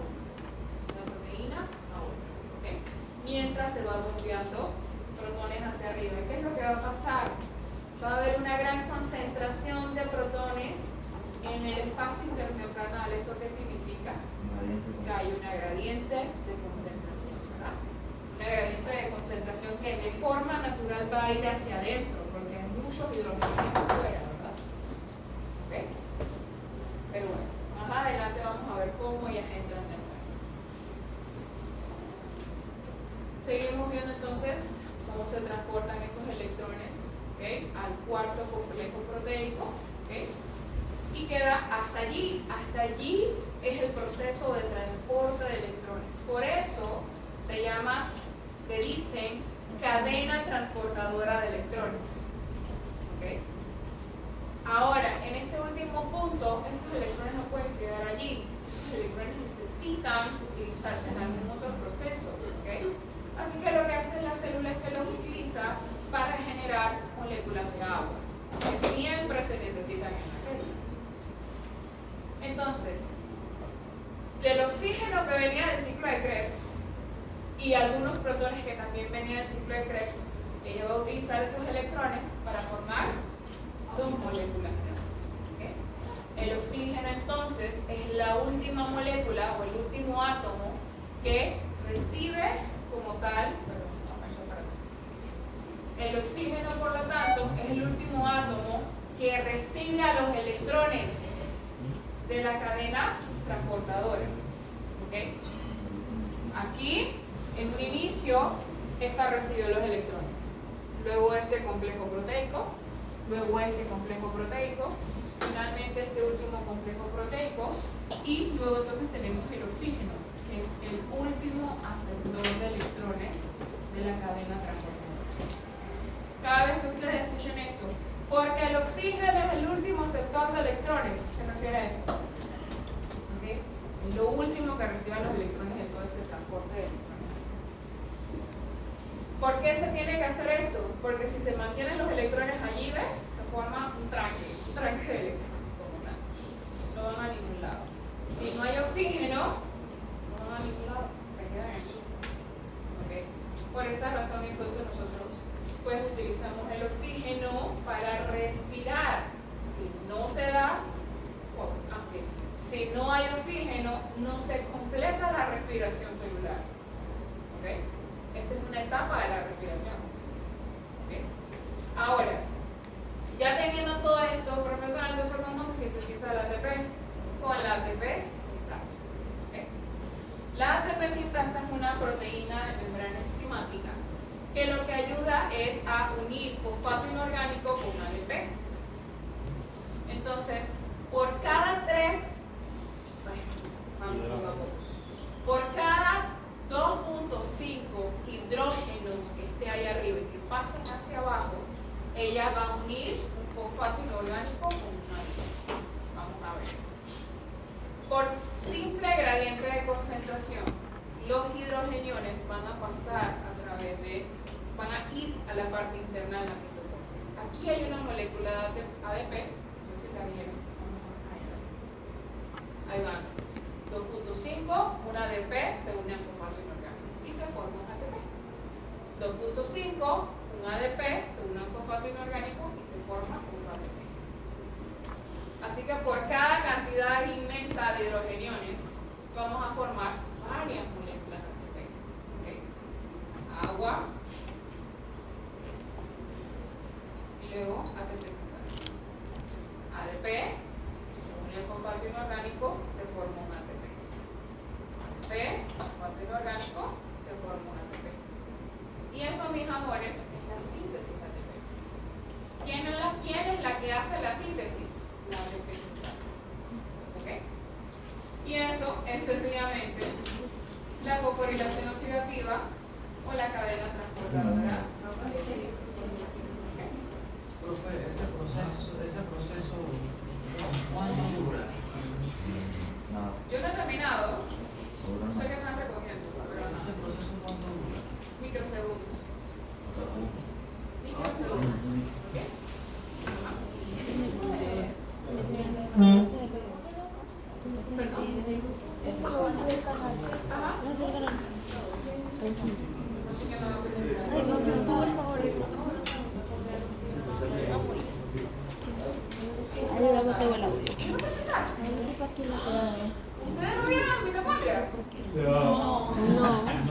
[SPEAKER 1] otra, ¿okay? Mientras se va bombeando protones hacia arriba. ¿Qué es lo que va a pasar? Va a haber una gran concentración de protones en el espacio intermembranal. ¿Eso qué significa? Que hay una gradiente de concentración, ¿verdad? Una gradiente de concentración que de forma natural va a ir hacia adentro, porque hay muchos hidrógenos afuera, ¿verdad? ¿Ok? Pero bueno, más adelante vamos a ver cómo ellas entran en el cuerpo. Seguimos viendo entonces cómo se transportan esos electrones, ¿okay? Al cuarto complejo proteico, ¿okay? Y queda hasta allí. Hasta allí es el proceso de transporte de electrones. Por eso se llama, le dicen, cadena transportadora de electrones. ¿Okay? Ahora, en este último punto, esos electrones no pueden quedar allí. Esos electrones necesitan utilizarse en algún otro proceso. ¿Okay? Así que lo que hace la célula es que los utiliza para generar moléculas de agua, que siempre se necesitan en la célula. Entonces, del oxígeno que venía del ciclo de Krebs y algunos protones que también venían del ciclo de Krebs, ella va a utilizar esos electrones para formar dos moléculas de agua. ¿Okay? El oxígeno entonces es la última molécula o el último átomo que recibe como tal, el oxígeno por lo tanto es el último átomo que recibe a los electrones de la cadena transportadora. ¿Okay? Aquí, en un inicio, esta recibió los electrones, luego este complejo proteico, luego este complejo proteico, finalmente este último complejo proteico, y luego entonces tenemos el oxígeno, que es el último aceptor de electrones de la cadena transportadora. Cada vez que ustedes escuchen esto, porque el oxígeno es el último aceptor de electrones, se refiere a esto. ¿Okay? Es lo último que reciban los electrones de todo ese transporte de electrones. ¿Por qué se tiene que hacer esto? Porque si se mantienen los electrones allí, ¿ves? Se forma un tranque de electrones como tal. No van a ningún lado. Si no hay oxígeno, no van a ningún lado, se quedan allí. ¿Okay? Por esa razón entonces nosotros pues utilizamos el oxígeno para respirar. Si no se da, si no hay oxígeno, no se completa la respiración celular. ¿Okay? Esta es una etapa de la respiración. ¿Okay? Ahora, ya teniendo todo esto, profesor, entonces ¿cómo se sintetiza el ATP? Con la ATP sintasa. ¿Okay? La ATP sintasa es una proteína de membrana enzimática que lo que ayuda es a unir fosfato inorgánico con ADP. Entonces, por cada 2.5 hidrógenos que esté ahí arriba y que pasen hacia abajo, ella va a unir un fosfato inorgánico con un ADP. Vamos a ver eso. Por simple gradiente de concentración, los hidrogeniones van a pasar van a ir a la parte interna de la mitocondria. Aquí hay una molécula de ADP, no sé si la vieron. Ahí van. 2.5, un ADP se une al fosfato inorgánico y se forma un ATP. 2.5, un ADP, se une a un fosfato inorgánico y se forma un ADP. Así que por cada cantidad inmensa de hidrogeniones vamos a formar varias moléculas de ATP. ¿Okay? Agua y luego ATP sintasa. ADP, se une al fosfato inorgánico, se forma un ATP. ATP, fosfato inorgánico, se forma un ATP. Y eso, mis amores, es la síntesis de ATP. ¿Quién es la que hace la síntesis? La ATP sintasa. ¿Ok? Y eso es sencillamente la fosforilación oxidativa o la cadena transportadora.
[SPEAKER 5] Profe, ese proceso, ¿cuánto dura?
[SPEAKER 1] Yo no he terminado. No sé qué están recogiendo, pero no.
[SPEAKER 5] ¿Ese proceso cuánto dura?
[SPEAKER 1] Microsegundos. Microsegundos. ¿Ok? Ajá. Así que no
[SPEAKER 6] Ahora no tengo el audio.
[SPEAKER 1] ¿Ustedes no vieron las mitocondrias?
[SPEAKER 3] No,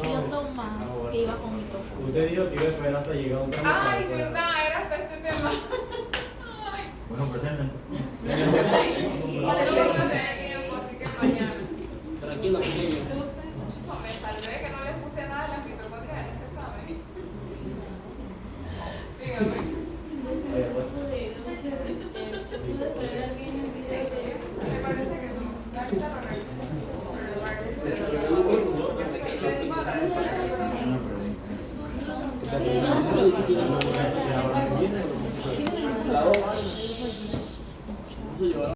[SPEAKER 3] yo Tomás, que iba con mi topo.
[SPEAKER 7] Usted dijo que iba a esperar hasta llegar a un cambio.
[SPEAKER 1] Ay, verdad, era hasta este tema. Ay.
[SPEAKER 8] Bueno, presenten.
[SPEAKER 1] No vamos a tener tiempo, así que mañana.
[SPEAKER 9] Tranquilo, pequeño.
[SPEAKER 1] Eso, me salvé que no les puse nada de las mitocondrias en ese examen. Dígame. Sí, me parece que sí.